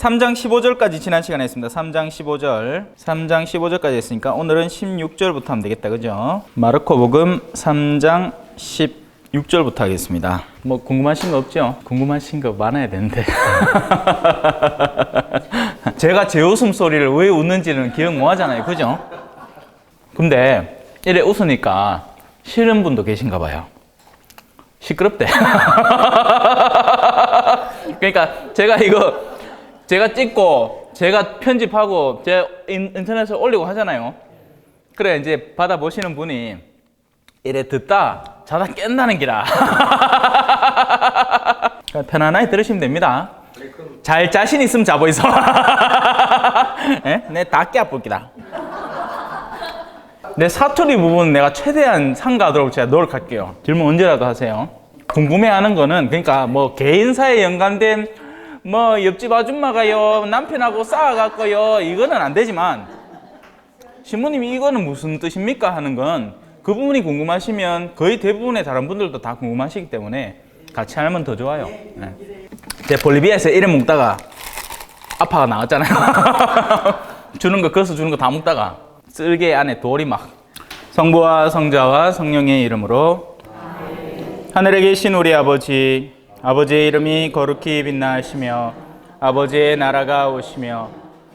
3장 15절까지 지난 시간에 했습니다. 3장 15절까지 했으니까 오늘은 16절부터 하면 되겠다. 그죠? 마르코복음 3장 16절부터 하겠습니다. 뭐 궁금하신 거 없죠? 궁금하신 거 많아야 되는데. 제가 제 웃음소리를 왜 웃는지는 기억 못 하잖아요. 그죠? 근데 이래 웃으니까 싫은 분도 계신가 봐요. 시끄럽대. 그러니까 제가 찍고 제가 편집하고 제가 인터넷에 올리고 하잖아요. 그래 이제 받아보시는 분이 이래 듣다 자다 깬다는 기라. 편안하게 들으시면 됩니다. 잘 자신 있으면 자고 있어. 내 다 깨아뿔기다. 내 사투리 부분 내가 최대한 상가하도록 제가 노력할게요. 질문 언제라도 하세요. 궁금해하는 거는 그러니까 뭐 개인사에 연관된 뭐 옆집 아줌마가요 남편하고 싸워갖고요 이거는 안 되지만 신부님이 이거는 무슨 뜻입니까 하는 건 그 부분이 궁금하시면 거의 대부분의 다른 분들도 다 궁금하시기 때문에 같이 하면 더 좋아요. 네. 제가 볼리비아에서 이래 먹다가 아파가 나왔잖아요. 주는 거 거서 주는 거 다 먹다가 쓸개 안에 돌이 막. 성부와 성자와 성령의 이름으로. 하늘에 계신 우리 아버지, 아버지의 이름이 거룩히 빛나시며 아버지의 나라가 오시며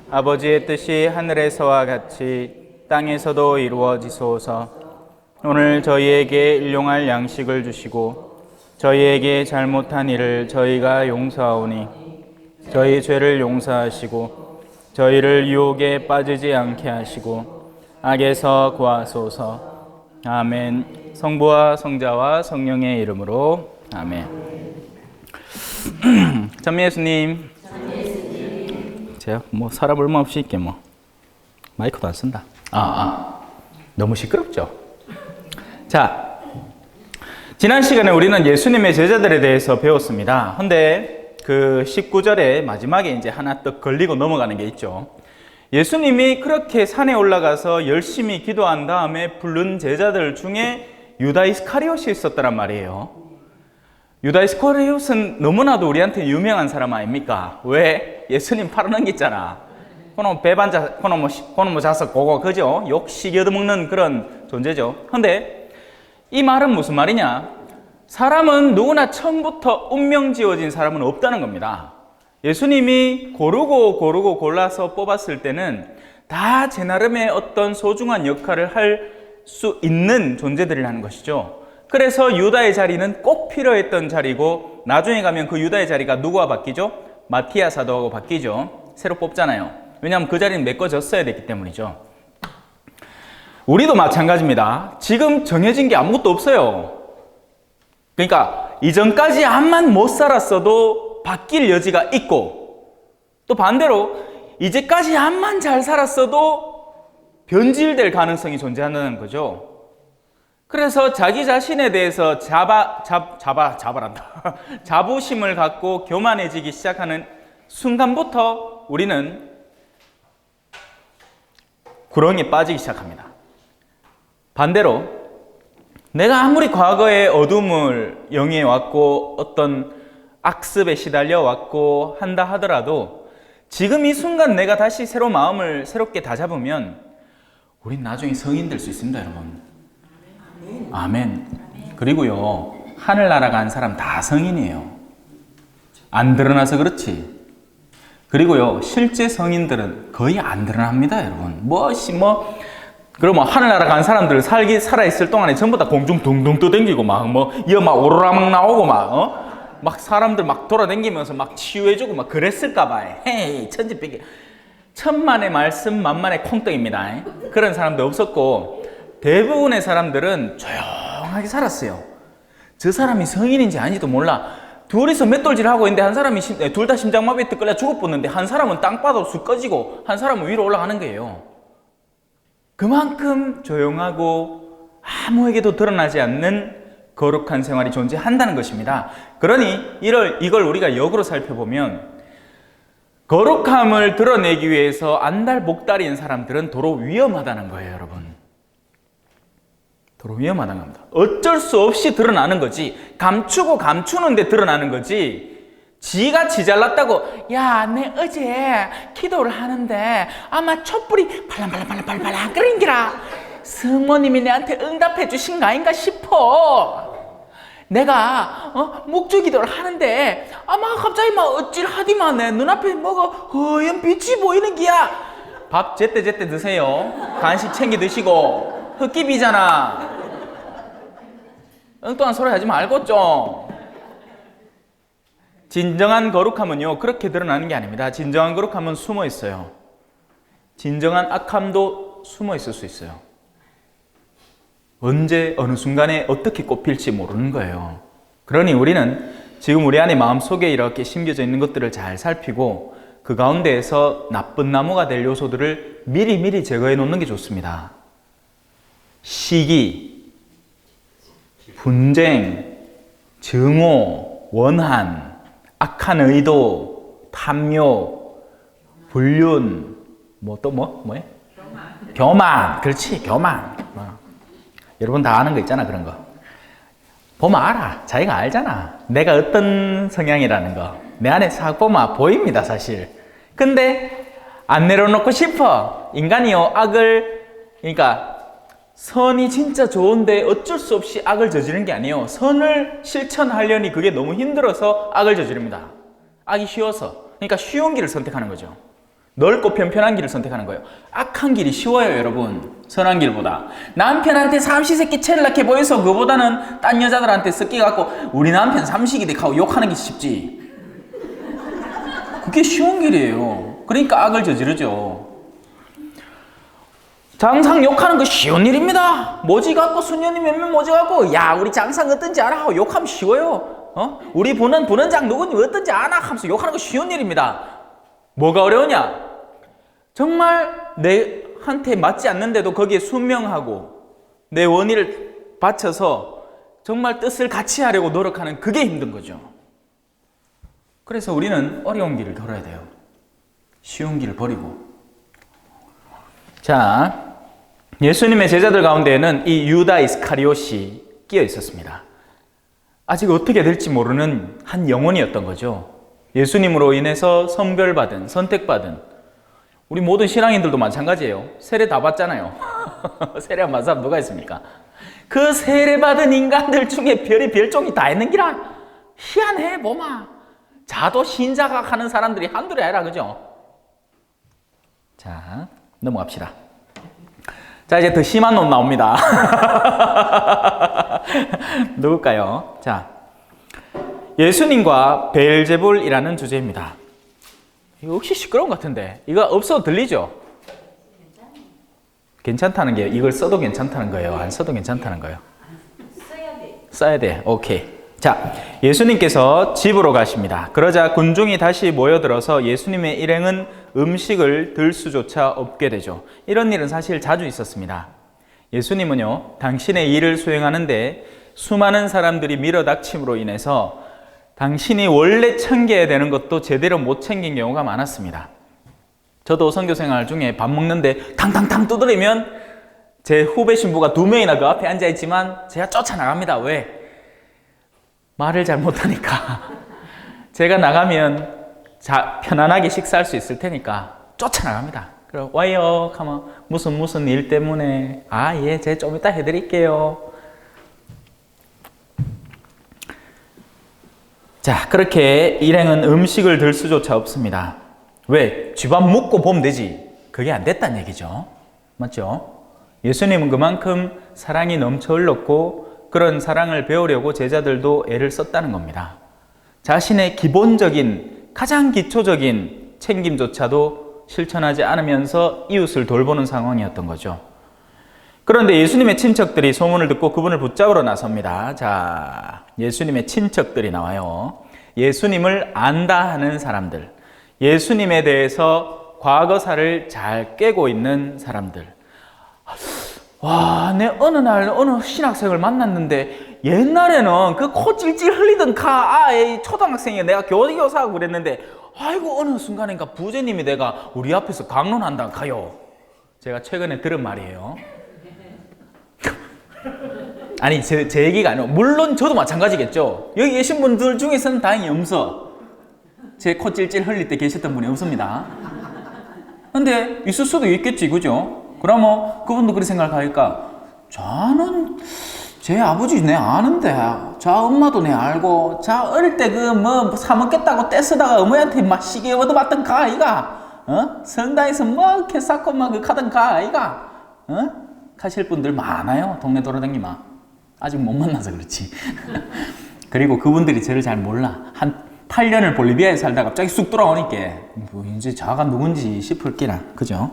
아버지의 뜻이 하늘에서와 같이 땅에서도 이루어지소서. 오늘 저희에게 일용할 양식을 주시고 저희에게 잘못한 일을 저희가 용서하오니 저희 죄를 용서하시고 저희를 유혹에 빠지지 않게 하시고 악에서 구하소서. 아멘. 성부와 성자와 성령의 이름으로. 아멘. 찬미 예수님. 제가 뭐 사람 얼마 없이 있게 뭐 마이크도 안 쓴다. 너무 시끄럽죠? 자, 지난 시간에 우리는 예수님의 제자들에 대해서 배웠습니다. 근데 그 19절에 마지막에 이제 하나 또 걸리고 넘어가는 게 있죠. 예수님이 그렇게 산에 올라가서 열심히 기도한 다음에 부른 제자들 중에 유다 이스카리옷이 있었단 말이에요. 유다 이스카리옷은 너무나도 우리한테 유명한 사람 아닙니까? 왜? 예수님 팔아넘겼잖아. 그놈 배반자, 그놈 뭐 자석 고고 그죠? 욕식 얻어먹는 그런 존재죠. 근데 이 말은 무슨 말이냐? 사람은 누구나 처음부터 운명 지어진 사람은 없다는 겁니다. 예수님이 고르고 골라서 뽑았을 때는 다 제 나름의 어떤 소중한 역할을 할 수 있는 존재들이라는 것이죠. 그래서 유다의 자리는 꼭 필요했던 자리고 나중에 가면 그 유다의 자리가 누구와 바뀌죠? 마티아 사도하고 바뀌죠. 새로 뽑잖아요. 왜냐하면 그 자리는 메꿔졌어야 됐기 때문이죠. 우리도 마찬가지입니다. 지금 정해진 게 아무것도 없어요. 그러니까 이전까지 암만 못 살았어도 바뀔 여지가 있고 또 반대로 이제까지 암만 잘 살았어도 변질될 가능성이 존재한다는 거죠. 그래서 자기 자신에 대해서 자부심을 갖고 교만해지기 시작하는 순간부터 우리는 구렁이에 빠지기 시작합니다. 반대로 내가 아무리 과거에 어둠을 영위해 왔고 어떤 악습에 시달려 왔고 한다 하더라도 지금 이 순간 내가 다시 새로 마음을 새롭게 다잡으면 우린 나중에 성인 될 수 있습니다, 여러분. 아멘. 그리고요, 하늘나라 간 사람 다 성인이에요. 안 드러나서 그렇지. 그리고요, 실제 성인들은 거의 안 드러납니다, 여러분. 그러면 하늘나라 간 사람들 살아있을 동안에 전부 다 공중 둥둥 떠댕기고 막 오로라 막 나오고 막 사람들 막 돌아다니면서 막 치유해주고 막 그랬을까봐. 헤이, 천지백이. 천만의 말씀, 만만의 콩떡입니다. 그런 사람도 없었고, 대부분의 사람들은 조용하게 살았어요. 저 사람이 성인인지 아닌지도 몰라. 둘이서 맷돌질하고 있는데 한 사람이 둘 다 심장마비에 끌려 죽어버렸는데 한 사람은 땅바닥으로 쑥 꺼지고 한 사람은 위로 올라가는 거예요. 그만큼 조용하고 아무에게도 드러나지 않는 거룩한 생활이 존재한다는 것입니다. 그러니 이걸 우리가 역으로 살펴보면 거룩함을 드러내기 위해서 안달복달인 사람들은 도로 위험하다는 거예요, 여러분. 도로 위험하다는 겁니다. 어쩔 수 없이 드러나는 거지. 감추고 감추는데 드러나는 거지. 지가 지 잘났다고. 야, 내 어제 기도를 하는데 아마 촛불이 발랑발랑발랑발랑 끓인기라 성모님이 내한테 응답해 주신 거 아닌가 싶어. 내가 목주 기도를 하는데 아마 갑자기 막 어찔하디만 내 눈앞에 뭐가 허연 빛이 보이는 기야. 밥 제때 드세요. 간식 챙겨 드시고. 흙기비잖아. 엉뚱한 소리 하지 말고 좀. 진정한 거룩함은요, 그렇게 드러나는 게 아닙니다. 진정한 거룩함은 숨어 있어요. 진정한 악함도 숨어 있을 수 있어요. 언제 어느 순간에 어떻게 꼽힐지 모르는 거예요. 그러니 우리는 지금 우리 안에 마음속에 이렇게 심겨져 있는 것들을 잘 살피고 그 가운데에서 나쁜 나무가 될 요소들을 미리 제거해 놓는 게 좋습니다. 시기, 분쟁, 증오, 원한, 악한 의도, 탐욕, 불륜, 뭐해? 교만. 그렇지, 교만. 여러분 다 아는 거 있잖아, 그런 거. 보면 알아. 자기가 알잖아. 내가 어떤 성향이라는 거. 내 안에 싹 보면 보입니다, 사실. 근데 안 내려놓고 싶어. 인간이요, 그러니까 선이 진짜 좋은데 어쩔 수 없이 악을 저지르는 게 아니에요. 선을 실천하려니 그게 너무 힘들어서 악을 저지릅니다. 악이 쉬워서. 그러니까 쉬운 길을 선택하는 거죠. 넓고 편편한 길을 선택하는 거예요. 악한 길이 쉬워요, 여러분. 선한 길보다. 남편한테 삼시세끼 체를락해 보여서 그보다는 딴 여자들한테 섞여갖고 우리 남편 삼시기대 하고 욕하는 게 쉽지. 그게 쉬운 길이에요. 그러니까 악을 저지르죠. 장상 욕하는 거 쉬운 일입니다. 모지 갖고 수년이 몇몇 모지 갖고 야, 우리 장상 어떤지 알아? 하고 욕하면 쉬워요. 우리 부는장 누구니 어떤지 아나? 하면서 욕하는 거 쉬운 일입니다. 뭐가 어려우냐? 정말 내한테 맞지 않는데도 거기에 순명하고 내 원의를 바쳐서 정말 뜻을 같이 하려고 노력하는 그게 힘든 거죠. 그래서 우리는 어려운 길을 걸어야 돼요. 쉬운 길을 버리고. 자, 예수님의 제자들 가운데에는 이 유다 이스카리옷이 끼어 있었습니다. 아직 어떻게 될지 모르는 한 영혼이었던 거죠. 예수님으로 인해서 선별받은, 선택받은 우리 모든 신앙인들도 마찬가지예요. 세례 다 받잖아요. 세례 안 받은 사람 누가 있습니까? 그 세례 받은 인간들 중에 별이 별종이 다 있는 기라. 희한해, 뭐마. 자도 신자각 하는 사람들이 한둘이 아니라, 그죠? 자, 넘어갑시다. 자, 이제 더 심한 놈 나옵니다. 누굴까요? 자, 예수님과 베엘제불이라는 주제입니다. 이거 혹시 시끄러운 것 같은데 이거 없어도 들리죠? 괜찮다는 게 이걸 써도 괜찮다는 거예요? 안 써도 괜찮다는 거예요? 써야 돼. 오케이. 자, 예수님께서 집으로 가십니다. 그러자 군중이 다시 모여들어서 예수님의 일행은 음식을 들 수조차 없게 되죠. 이런 일은 사실 자주 있었습니다. 예수님은요, 당신의 일을 수행하는데 수많은 사람들이 밀어닥침으로 인해서 당신이 원래 챙겨야 되는 것도 제대로 못 챙긴 경우가 많았습니다. 저도 선교생활 중에 밥 먹는데 탕탕탕 두드리면 제 후배 신부가 2명이나 그 앞에 앉아있지만 제가 쫓아나갑니다. 왜? 말을 잘 못하니까. 제가 나가면 편안하게 식사할 수 있을 테니까 쫓아나갑니다. 그럼 와요 하면 무슨 일 때문에 예, 제가 좀 이따 해드릴게요. 자, 그렇게 일행은 음식을 들 수조차 없습니다. 왜? 집 앞 묵고 보면 되지. 그게 안 됐다는 얘기죠. 맞죠? 예수님은 그만큼 사랑이 넘쳐 흘렀고 그런 사랑을 배우려고 제자들도 애를 썼다는 겁니다. 자신의 기본적인, 가장 기초적인 책임조차도 실천하지 않으면서 이웃을 돌보는 상황이었던 거죠. 그런데 예수님의 친척들이 소문을 듣고 그분을 붙잡으러 나섭니다. 자, 예수님의 친척들이 나와요. 예수님을 안다 하는 사람들, 예수님에 대해서 과거사를 잘 꿰고 있는 사람들. 와, 내 어느 날 어느 신학생을 만났는데 옛날에는 그 코 찔찔 흘리던 초등학생이 내가 교사하고 그랬는데 아이고 어느 순간인가 부제님이 내가 우리 앞에서 강론한다 가요. 제가 최근에 들은 말이에요. 아니 제 얘기가 아니고 물론 저도 마찬가지겠죠. 여기 계신 분들 중에서는 다행히 없어. 제 코 찔찔 흘릴 때 계셨던 분이 없습니다. 근데 있을 수도 있겠지, 그죠? 그러면 그분도 그렇게 생각하니까 저는 제 아버지 내 아는데, 저 엄마도 내 알고, 저 어릴 때 그 뭐 사먹겠다고 떼쓰다가 어머니한테 막 시계 얻어맞던 가 아이가, 성당에서 뭐 개싸고 막 그 가던 가 아이가, 가실 분들 많아요. 동네 돌아다니면. 아직 못 만나서 그렇지. 그리고 그분들이 저를 잘 몰라. 한 8년을 볼리비아에 살다가 갑자기 쑥 돌아오니까 뭐 이제 자가 누군지 싶을 끼나, 그죠?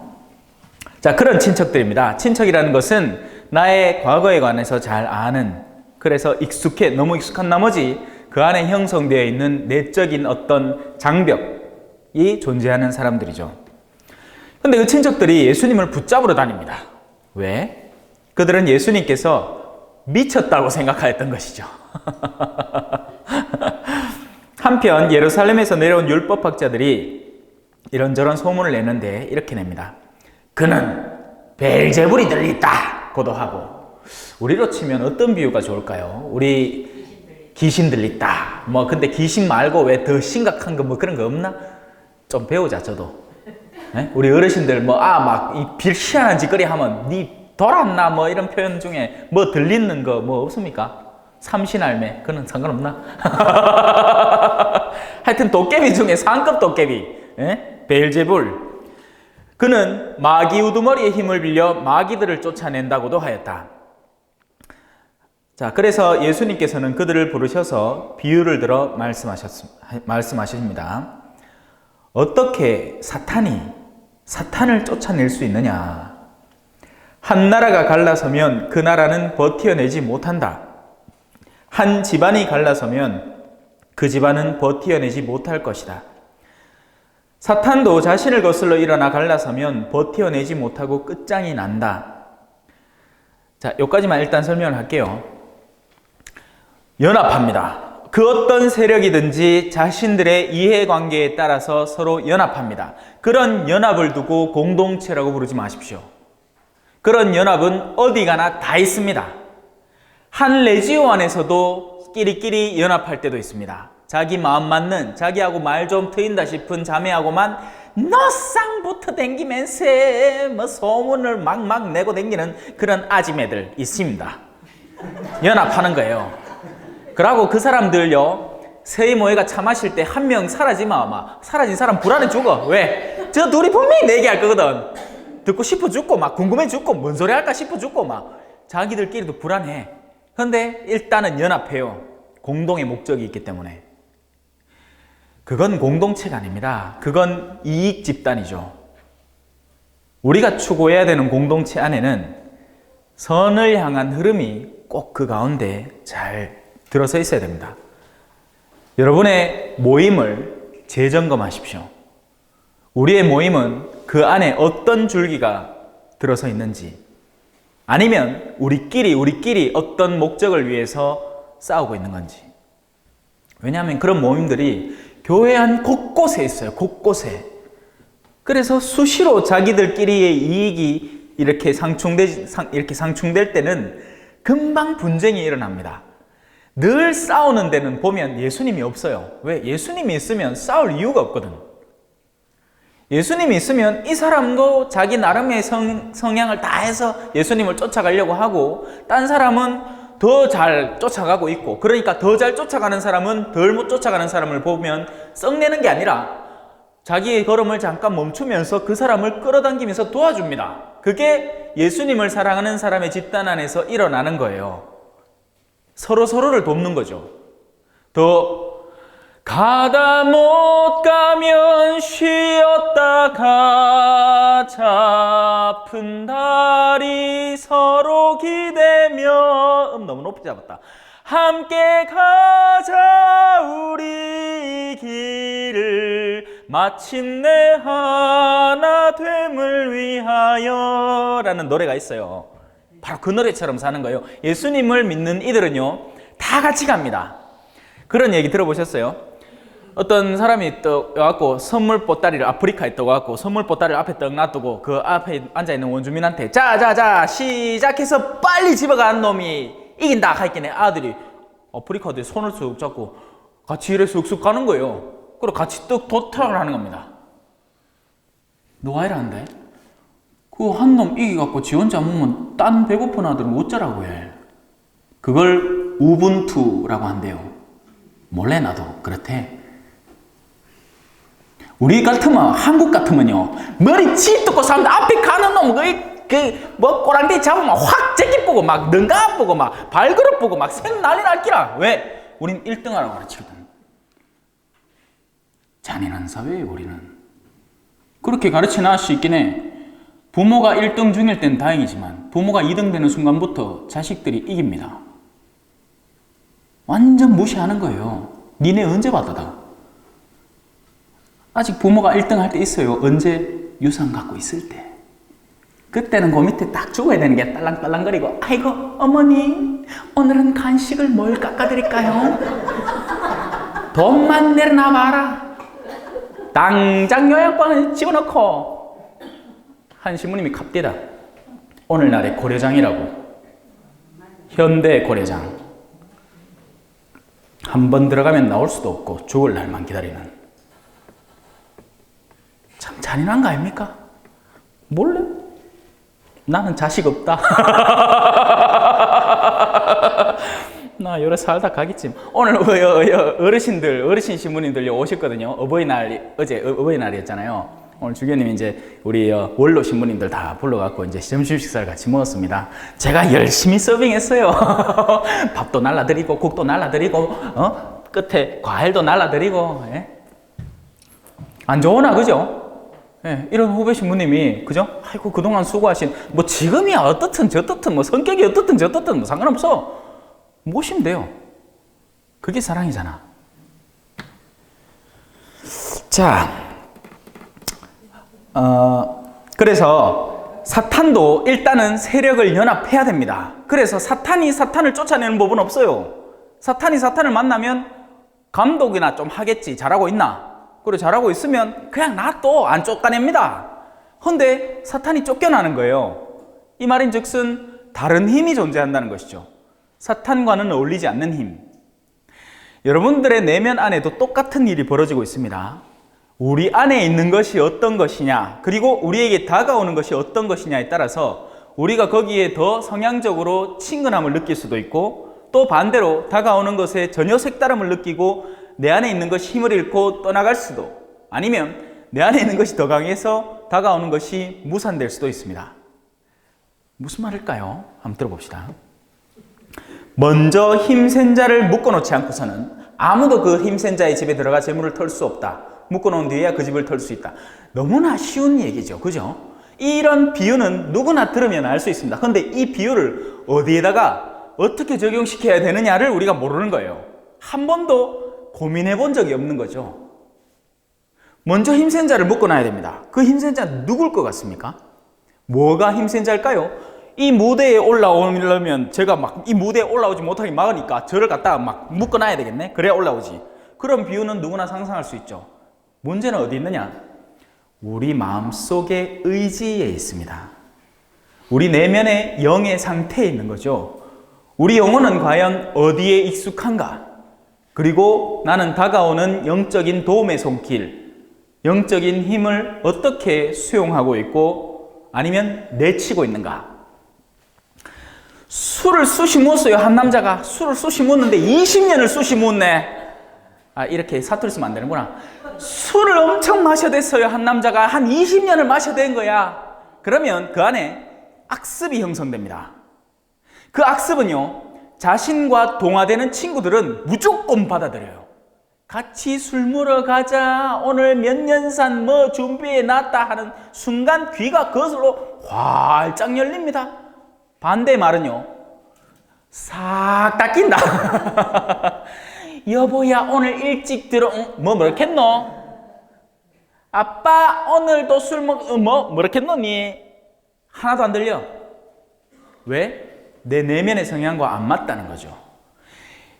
자, 그런 친척들입니다. 친척이라는 것은 나의 과거에 관해서 잘 아는, 그래서 너무 익숙한 나머지 그 안에 형성되어 있는 내적인 어떤 장벽이 존재하는 사람들이죠. 근데 그 친척들이 예수님을 붙잡으러 다닙니다. 왜? 그들은 예수님께서 미쳤다고 생각하였던 것이죠. 한편 예루살렘에서 내려온 율법학자들이 이런저런 소문을 내는데 이렇게 냅니다. 그는 베엘제불이 들렸다 고도하고, 우리로 치면 어떤 비유가 좋을까요? 우리 귀신 들렸다. 뭐 근데 귀신 말고 왜 더 심각한 거 뭐 그런 거 없나? 좀 배우자, 저도. 네? 우리 어르신들 뭐 막 이 희한한 짓거리 하면 니 돌았나 뭐 이런 표현 중에 뭐 들리는 거 뭐 없습니까? 삼신할매, 그건 상관없나? 하여튼 도깨비 중에 상급 도깨비, 베엘제불. 그는 마귀 우두머리의 힘을 빌려 마귀들을 쫓아낸다고도 하였다. 자, 그래서 예수님께서는 그들을 부르셔서 비유를 들어 말씀하십니다. 어떻게 사탄을 쫓아낼 수 있느냐? 한 나라가 갈라서면 그 나라는 버티어내지 못한다. 한 집안이 갈라서면 그 집안은 버티어내지 못할 것이다. 사탄도 자신을 거슬러 일어나 갈라서면 버티어내지 못하고 끝장이 난다. 자, 여기까지만 일단 설명을 할게요. 연합합니다. 그 어떤 세력이든지 자신들의 이해관계에 따라서 서로 연합합니다. 그런 연합을 두고 공동체라고 부르지 마십시오. 그런 연합은 어디 가나 다 있습니다. 한 레지오 안에서도 끼리끼리 연합할 때도 있습니다. 자기 마음 맞는, 자기하고 말 좀 트인다 싶은 자매하고만 너쌍부터 댕기면서 뭐 소문을 막 내고 댕기는 그런 아지매들 있습니다. 연합하는 거예요. 그러고 그 사람들요, 세이모에가 차 마실 때 한 명 사라진 사람 불안해 죽어. 왜? 저 둘이 분명히 내기할 거거든. 듣고 싶어 죽고 막 궁금해 죽고 뭔 소리 할까 싶어 죽고 막 자기들끼리도 불안해. 근데 일단은 연합해요. 공동의 목적이 있기 때문에. 그건 공동체가 아닙니다. 그건 이익 집단이죠. 우리가 추구해야 되는 공동체 안에는 선을 향한 흐름이 꼭 그 가운데 잘 들어서 있어야 됩니다. 여러분의 모임을 재점검하십시오. 우리의 모임은 그 안에 어떤 줄기가 들어서 있는지, 아니면 우리끼리 어떤 목적을 위해서 싸우고 있는 건지. 왜냐하면 그런 모임들이 교회 안 곳곳에 있어요. 곳곳에. 그래서 수시로 자기들끼리의 이익이 이렇게 상충될 때는 금방 분쟁이 일어납니다. 늘 싸우는 데는 보면 예수님이 없어요. 왜? 예수님이 있으면 싸울 이유가 없거든. 예수님이 있으면 이 사람도 자기 나름의 성향을 다해서 예수님을 쫓아가려고 하고, 딴 사람은 더 잘 쫓아가고 있고, 그러니까 더 잘 쫓아가는 사람은 덜 못 쫓아가는 사람을 보면 썩내는 게 아니라 자기의 걸음을 잠깐 멈추면서 그 사람을 끌어당기면서 도와줍니다. 그게 예수님을 사랑하는 사람의 집단 안에서 일어나는 거예요. 서로를 돕는 거죠. 더 가다 못 가면 쉬었다 가자, 아픈 다리 서로 기대며, 너무 높이 잡았다. 함께 가자 우리 길을 마침내 하나 됨을 위하여 라는 노래가 있어요. 바로 그 노래처럼 사는 거예요. 예수님을 믿는 이들은요, 다 같이 갑니다. 그런 얘기 들어보셨어요? 어떤 사람이 또 와갖고 선물 보따리를, 아프리카에 또 와갖고 선물 보따리를 앞에 떡 놔두고 그 앞에 앉아있는 원주민한테 자 시작해서 빨리 집어간 놈이 이긴다 하니까 아들이 아프리카 어디 손을 쑥 잡고 같이 이래 쑥쑥 가는 거예요. 그리고 같이 도탁을 하는 겁니다. 노아이라는데 그 한 놈 이기갖고 지 혼자 먹으면 딴 배고픈 아들은 어쩌라고 해. 그걸 우분투라고 한대요. 몰래 나도 그렇대. 우리 같으면, 한국 같으면요, 머리 찢고 사람들 앞에 가는 놈, 꼬랑지 잡으면 확 제끼 보고, 막, 능가 보고, 막, 발그릇 보고, 막, 생 난리 날기라. 왜? 우린 1등 하라고 가르치거든. 잔인한 사회예요, 우리는. 그렇게 가르쳐 나갈 수 있긴 해. 부모가 1등 중일 땐 다행이지만, 부모가 2등 되는 순간부터 자식들이 이깁니다. 완전 무시하는 거예요. 니네 언제 받아다? 아직 부모가 1등 할 때 있어요. 언제? 유산 갖고 있을 때. 그때는 그 밑에 딱 죽어야 되는 게 딸랑딸랑거리고, 아이고 어머니 오늘은 간식을 뭘 깎아드릴까요? 돈만 내려놔봐라. 당장 요양방에 집어넣고. 한 신부님이 갑디다. 오늘날의 고려장이라고. 현대 고려장. 한 번 들어가면 나올 수도 없고 죽을 날만 기다리는. 참 잔인한 거 아닙니까? 몰래? 나는 자식 없다. 나 요래 살다 가겠지. 오늘 어르신 신부님들 오셨거든요. 어제 어버이날이었잖아요. 오늘 주교님이 이제 우리 원로 신부님들 다 불러갖고 이제 점심 식사를 같이 먹었습니다. 제가 열심히 서빙했어요. 밥도 날라드리고 국도 날라드리고 끝에 과일도 날라드리고. 예? 안 좋으나 그죠? 예, 이런 후배 신부님이 그죠? 아이고 그동안 수고하신 뭐 지금이야 어떻든 저떻든 뭐 성격이 어떻든 저떻든 뭐 상관없어. 모시면 돼요. 그게 사랑이잖아. 자, 그래서 사탄도 일단은 세력을 연합해야 됩니다. 그래서 사탄이 사탄을 쫓아내는 법은 없어요. 사탄이 사탄을 만나면 감독이나 좀 하겠지. 잘하고 있나? 그리고 잘하고 있으면 그냥 놔둬. 안 쫓아냅니다. 근데 사탄이 쫓겨나는 거예요. 이 말인즉슨 다른 힘이 존재한다는 것이죠. 사탄과는 어울리지 않는 힘. 여러분들의 내면 안에도 똑같은 일이 벌어지고 있습니다. 우리 안에 있는 것이 어떤 것이냐, 그리고 우리에게 다가오는 것이 어떤 것이냐에 따라서 우리가 거기에 더 성향적으로 친근함을 느낄 수도 있고, 또 반대로 다가오는 것에 전혀 색다름을 느끼고 내 안에 있는 것이 힘을 잃고 떠나갈 수도, 아니면 내 안에 있는 것이 더 강해서 다가오는 것이 무산될 수도 있습니다. 무슨 말일까요? 한번 들어봅시다. 먼저 힘센 자를 묶어놓지 않고서는 아무도 그 힘센 자의 집에 들어가 재물을 털 수 없다. 묶어놓은 뒤에야 그 집을 털 수 있다. 너무나 쉬운 얘기죠. 그죠? 이런 비유는 누구나 들으면 알 수 있습니다. 그런데 이 비유를 어디에다가 어떻게 적용시켜야 되느냐를 우리가 모르는 거예요. 한 번도 고민해 본 적이 없는 거죠. 먼저 힘센 자를 묶어놔야 됩니다. 그 힘센 자는 누굴 것 같습니까? 뭐가 힘센 자일까요? 이 무대에 올라오려면 제가 막 이 무대에 올라오지 못하게 막으니까 저를 갖다가 막 묶어놔야 되겠네? 그래야 올라오지. 그런 비유는 누구나 상상할 수 있죠. 문제는 어디 있느냐? 우리 마음속의 의지에 있습니다. 우리 내면의 영의 상태에 있는 거죠. 우리 영혼은 과연 어디에 익숙한가? 그리고 나는 다가오는 영적인 도움의 손길, 영적인 힘을 어떻게 수용하고 있고 아니면 내치고 있는가? 술을 쑤시 묻었어요. 한 남자가 술을 쑤시 묻는데 20년을 쑤시 묻네. 이렇게 사투리 쓰면 안 되는구나. 술을 엄청 마셔댔어요. 한 남자가 한 20년을 마셔댄 거야. 그러면 그 안에 악습이 형성됩니다. 그 악습은요, 자신과 동화되는 친구들은 무조건 받아들여요. 같이 술 먹으러 가자. 오늘 몇 년산 뭐 준비해 놨다 하는 순간 귀가 그것으로 활짝 열립니다. 반대의 말은요, 싹 닦인다. 여보야 오늘 일찍 들어. 뭐랬겠노? 아빠 오늘도 술 뭐랬겠노 니? 하나도 안 들려. 왜? 내 내면의 성향과 안 맞다는 거죠.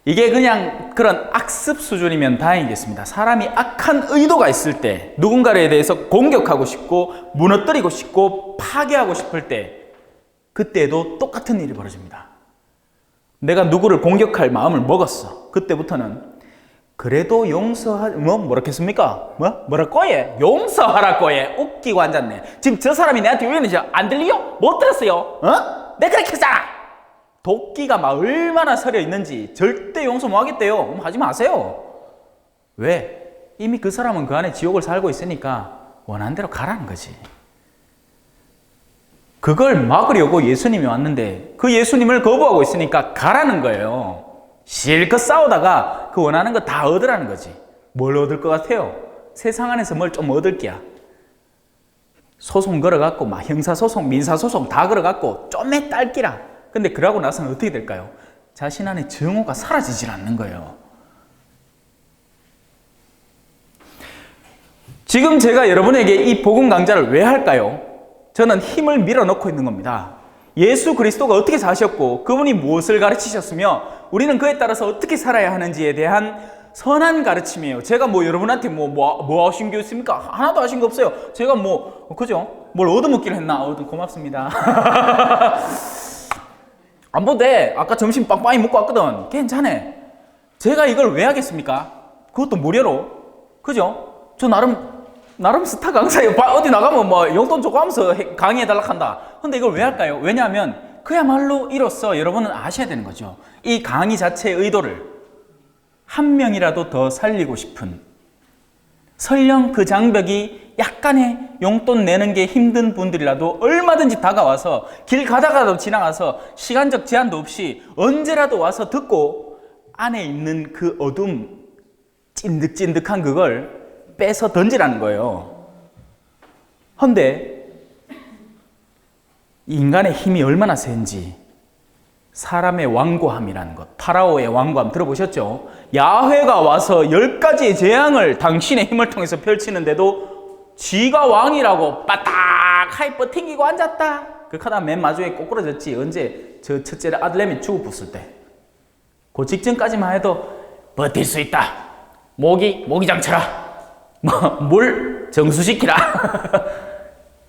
이게 그냥 그런 악습 수준이면 다행이겠습니다. 사람이 악한 의도가 있을 때, 누군가에 대해서 공격하고 싶고 무너뜨리고 싶고 파괴하고 싶을 때, 그때도 똑같은 일이 벌어집니다. 내가 누구를 공격할 마음을 먹었어. 그때부터는 그래도 뭐라겠습니까? 뭐라고 해? 용서하라고 해. 웃기고 앉았네. 지금 저 사람이 내한테 왜 이러는지 안 들리요? 못 들었어요? 내가 그렇게 했잖아. 도끼가 막 얼마나 서려 있는지 절대 용서 못 하겠대요. 하지 마세요. 왜? 이미 그 사람은 그 안에 지옥을 살고 있으니까 원하는 대로 가라는 거지. 그걸 막으려고 예수님이 왔는데 그 예수님을 거부하고 있으니까 가라는 거예요. 실컷 싸우다가 그 원하는 거 다 얻으라는 거지. 뭘 얻을 것 같아요? 세상 안에서 뭘 좀 얻을 게야. 소송 걸어갖고 막 형사소송, 민사소송 다 걸어갖고 좀에 딸기라. 근데 그러고 나서는 어떻게 될까요? 자신 안에 정오가 사라지질 않는 거예요. 지금 제가 여러분에게 이 복음 강좌를 왜 할까요? 저는 힘을 밀어넣고 있는 겁니다. 예수 그리스도가 어떻게 사셨고 그분이 무엇을 가르치셨으며 우리는 그에 따라서 어떻게 살아야 하는지에 대한 선한 가르침이에요. 제가 여러분한테 뭐 하신 게 있습니까? 하나도 하신 거 없어요. 제가 그죠? 뭘 얻어먹기를 했나? 고맙습니다. 안 보대. 아까 점심 빵빵히 먹고 왔거든. 괜찮아. 제가 이걸 왜 하겠습니까? 그것도 무료로. 그죠? 저 나름 스타 강사예요. 어디 나가면 용돈 주고 하면서 강의해달라 한다. 근데 이걸 왜 할까요? 왜냐하면 그야말로 이로써 여러분은 아셔야 되는 거죠. 이 강의 자체의 의도를 한 명이라도 더 살리고 싶은, 설령 그 장벽이 약간의 용돈 내는 게 힘든 분들이라도 얼마든지 다가와서 길 가다가도 지나가서 시간적 제한도 없이 언제라도 와서 듣고 안에 있는 그 어둠, 찐득찐득한 그걸 빼서 던지라는 거예요. 헌데 인간의 힘이 얼마나 센지 사람의 완고함이라는 것, 파라오의 완고함 들어보셨죠? 야훼가 와서 10가지의 재앙을 당신의 힘을 통해서 펼치는데도 지가 왕이라고 빠딱하게 버팅기고 앉았다. 그러다 맨 마주에 꼬꾸러졌지. 언제? 저 첫째 아들내미 죽어붙을 때. 그 직전까지만 해도 버틸 수 있다. 모기장 쳐라. 물 정수시키라.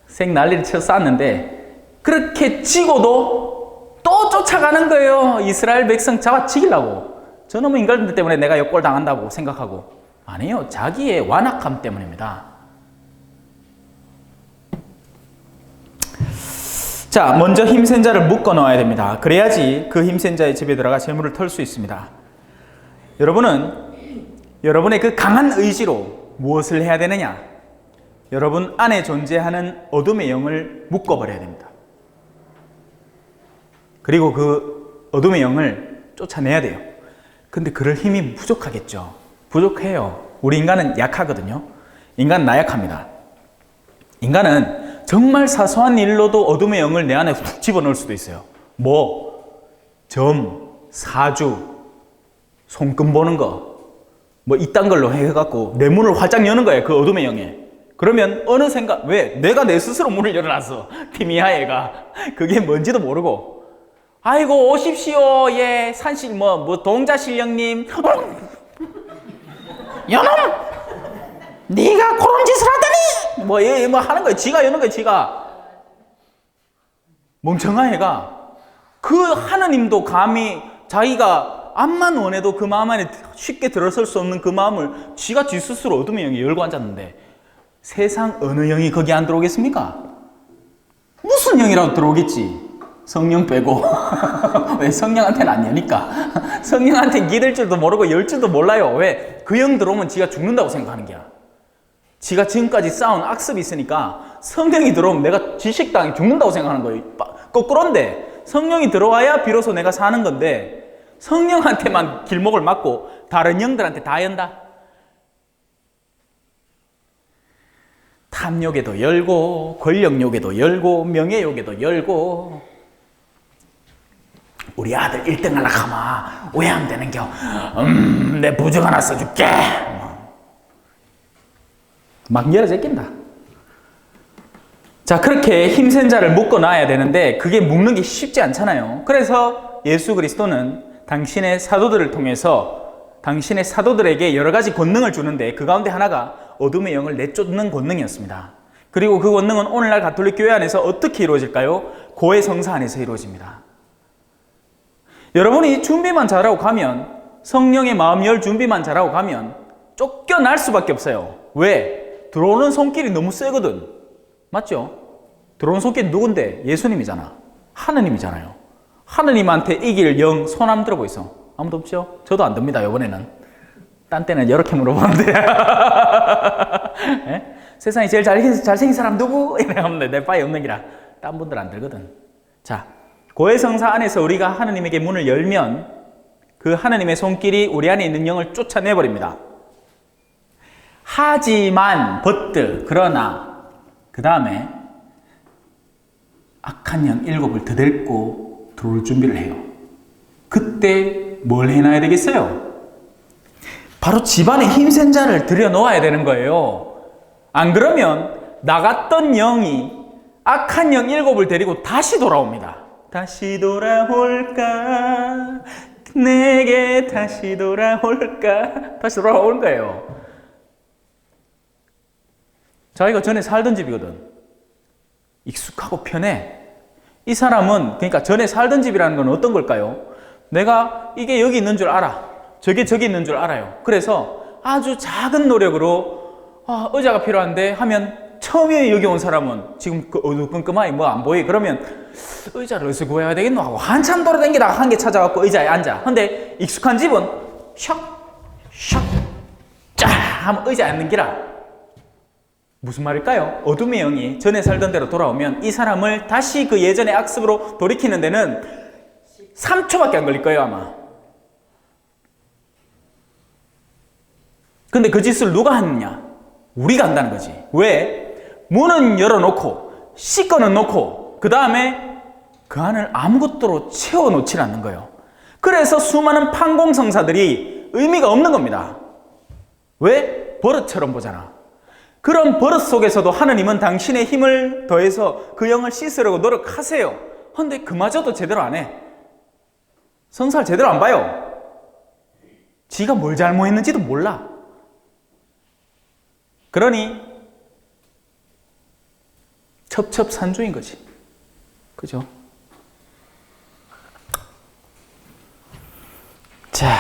생 난리를 쳐 쌌는데 그렇게 치고도 또 쫓아가는 거예요. 이스라엘 백성 잡아치기려고. 저놈의 인간들 때문에 내가 역골 당한다고 생각하고. 아니에요. 자기의 완악함 때문입니다. 자, 먼저 힘센 자를 묶어 놓아야 됩니다. 그래야지 그 힘센 자의 집에 들어가 재물을 털 수 있습니다. 여러분은 여러분의 그 강한 의지로 무엇을 해야 되느냐? 여러분 안에 존재하는 어둠의 영을 묶어버려야 됩니다. 그리고 그 어둠의 영을 쫓아내야 돼요. 근데 그럴 힘이 부족하겠죠. 부족해요. 우리 인간은 약하거든요. 인간은 나약합니다. 인간은 정말 사소한 일로도 어둠의 영을 내 안에 훅 집어넣을 수도 있어요. 점, 사주, 손금 보는 거, 이딴 걸로 해갖고 내 문을 활짝 여는 거예요. 그 어둠의 영에. 그러면 어느 생각, 왜? 내가 내 스스로 문을 열어놨어. 티미아애가. 그게 뭔지도 모르고. 아이고, 오십시오. 예, 동자실령님. 여놈! 네가 그런 짓을 하다니! 하는 거예요. 지가 여는 거예요, 지가. 멍청한 애가. 그 하느님도 감히 자기가 암만 원해도 그 마음 안에 쉽게 들어설 수 없는 그 마음을 지가 지 스스로 어둠의 영이 열고 앉았는데 세상 어느 영이 거기 안 들어오겠습니까? 무슨 영이라도 들어오겠지. 성령 빼고. 왜? 성령한테는 안 여니까. 성령한테는 기댈 줄도 모르고 열 줄도 몰라요. 왜? 그 영 들어오면 지가 죽는다고 생각하는 게야. 지가 지금까지 쌓은 악습이 있으니까 성령이 들어오면 내가 지식당해 죽는다고 생각하는 거예요. 거꾸로인데 성령이 들어와야 비로소 내가 사는 건데 성령한테만 길목을 막고 다른 영들한테 다 연다. 탐욕에도 열고 권력욕에도 열고 명예욕에도 열고 우리 아들 1등 하려고 하면 왜 안 되는겨? 내 부적 하나 써줄게. 막 열어져 낀다. 자, 그렇게 힘센 자를 묶어놔야 되는데 그게 묶는 게 쉽지 않잖아요. 그래서 예수 그리스도는 당신의 사도들을 통해서 당신의 사도들에게 여러 가지 권능을 주는데 그 가운데 하나가 어둠의 영을 내쫓는 권능이었습니다. 그리고 그 권능은 오늘날 가톨릭 교회 안에서 어떻게 이루어질까요? 고해 성사 안에서 이루어집니다. 여러분이 준비만 잘하고 가면 성령의 마음 열 준비만 잘하고 가면 쫓겨날 수밖에 없어요. 왜? 들어오는 손길이 너무 세거든. 맞죠? 들어오는 손길이 누군데? 예수님이잖아. 하느님이잖아요. 하느님한테 이길 영 손 한번 들어보이소. 아무도 없죠? 저도 안 듭니다, 이번에는. 딴 때는 이렇게 물어보는데. 네? 세상에 제일 잘생긴 사람 누구? 이래 하면 내 바에 없는 기라. 딴 분들 안 들거든. 자, 고해성사 안에서 우리가 하느님에게 문을 열면 그 하느님의 손길이 우리 안에 있는 영을 쫓아내버립니다. 하지만, 그러나, 그 다음에 악한 영 7을 더듬고 들어올 준비를 해요. 그때 뭘 해놔야 되겠어요? 바로 집안에 힘센 자를 들여놓아야 되는 거예요. 안 그러면 나갔던 영이 악한 영 7을 데리고 다시 돌아옵니다. 다시 돌아올까? 내게 다시 돌아올까? 다시 돌아올 거예요. 자기가 전에 살던 집이거든. 익숙하고 편해. 이 사람은, 그러니까 전에 살던 집이라는 건 어떤 걸까요? 내가 이게 여기 있는 줄 알아. 저게 저기 있는 줄 알아요. 그래서 아주 작은 노력으로 의자가 필요한데 하면 처음에 여기 온 사람은 지금 어두컴컴하니 뭐 안 보이. 그러면 의자를 어디서 구해야 되겠노 하고 한참 돌아다니다가 한 개 찾아갖고 의자에 앉아. 근데 익숙한 집은 샥, 샥, 짜 하면 의자에 앉는 기라. 무슨 말일까요? 어둠의 영이 전에 살던 대로 돌아오면 이 사람을 다시 그 예전의 악습으로 돌이키는 데는 3초밖에 안 걸릴 거예요, 아마. 근데 그 짓을 누가 하느냐? 우리가 한다는 거지. 왜? 문은 열어놓고 씻거는 놓고 그 다음에 그 안을 아무것도로 채워놓지 않는 거예요. 그래서 수많은 판공성사들이 의미가 없는 겁니다. 왜? 버릇처럼 보잖아. 그런 버릇 속에서도 하느님은 당신의 힘을 더해서 그 영을 씻으려고 노력하세요. 그런데 그마저도 제대로 안 해. 성사를 제대로 안 봐요. 지가 뭘 잘못했는지도 몰라. 그러니 첩첩산중인 거지. 그죠? 자,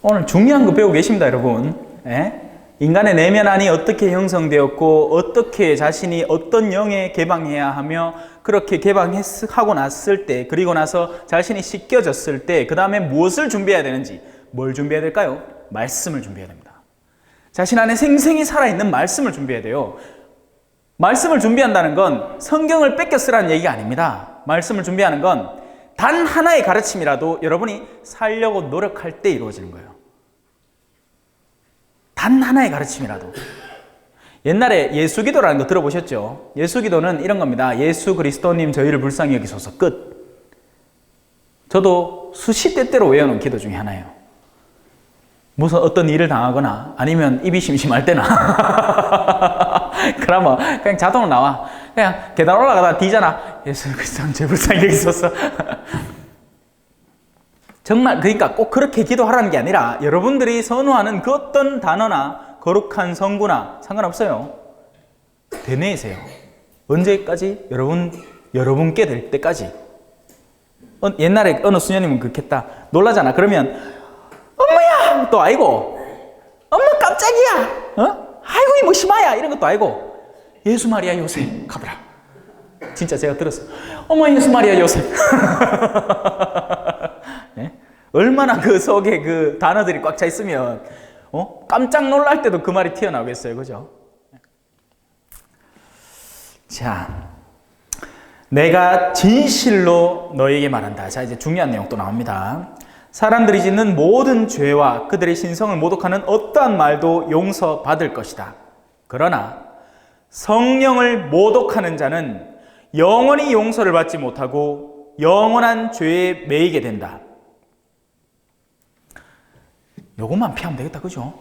오늘 중요한 거 배우고 계십니다, 여러분. 예? 인간의 내면 안이 어떻게 형성되었고 어떻게 자신이 어떤 영에 개방해야 하며 그렇게 개방하고 났을 때 그리고 나서 자신이 씻겨졌을 때 그 다음에 무엇을 준비해야 되는지 뭘 준비해야 될까요? 말씀을 준비해야 됩니다. 자신 안에 생생히 살아있는 말씀을 준비해야 돼요. 말씀을 준비한다는 건 성경을 뺏겨 쓰라는 얘기가 아닙니다. 말씀을 준비하는 건 단 하나의 가르침이라도 여러분이 살려고 노력할 때 이루어지는 거예요. 단 하나의 가르침이라도. 옛날에 예수기도라는 거 들어보셨죠? 예수기도는 이런 겁니다. 예수 그리스도님 저희를 불쌍히 여기소서. 끝. 저도 수시 때때로 외워놓은 기도 중에 하나예요. 무슨 어떤 일을 당하거나 아니면 입이 심심할 때나 그러면 그냥 자동으로 나와. 그냥 계단 올라가다 뒤잖아. 예수 그리스도님 저희 불쌍히 여기소서. 정말 그러니까 꼭 그렇게 기도하라는 게 아니라 여러분들이 선호하는 그 어떤 단어나 거룩한 성구나 상관없어요. 되뇌이세요. 언제까지? 여러분께 될 때까지. 옛날에 어느 수녀님은 그렇게 했다. 놀라잖아. 그러면 엄마야! 또 아이고 엄마 깜짝이야! 아이고 이 무심하야! 이런 것도 아이고 예수 마리아 요셉 가보라. 진짜 제가 들었어요. 어머 예수 마리아 요셉. 네? 얼마나 그 속에 그 단어들이 꽉 차 있으면 깜짝 놀랄 때도 그 말이 튀어나오겠어요. 그죠? 자, 내가 진실로 너에게 말한다. 자, 이제 중요한 내용 또 나옵니다. 사람들이 짓는 모든 죄와 그들의 신성을 모독하는 어떠한 말도 용서받을 것이다. 그러나 성령을 모독하는 자는 영원히 용서를 받지 못하고 영원한 죄에 매이게 된다. 요것만 피하면 되겠다. 그죠?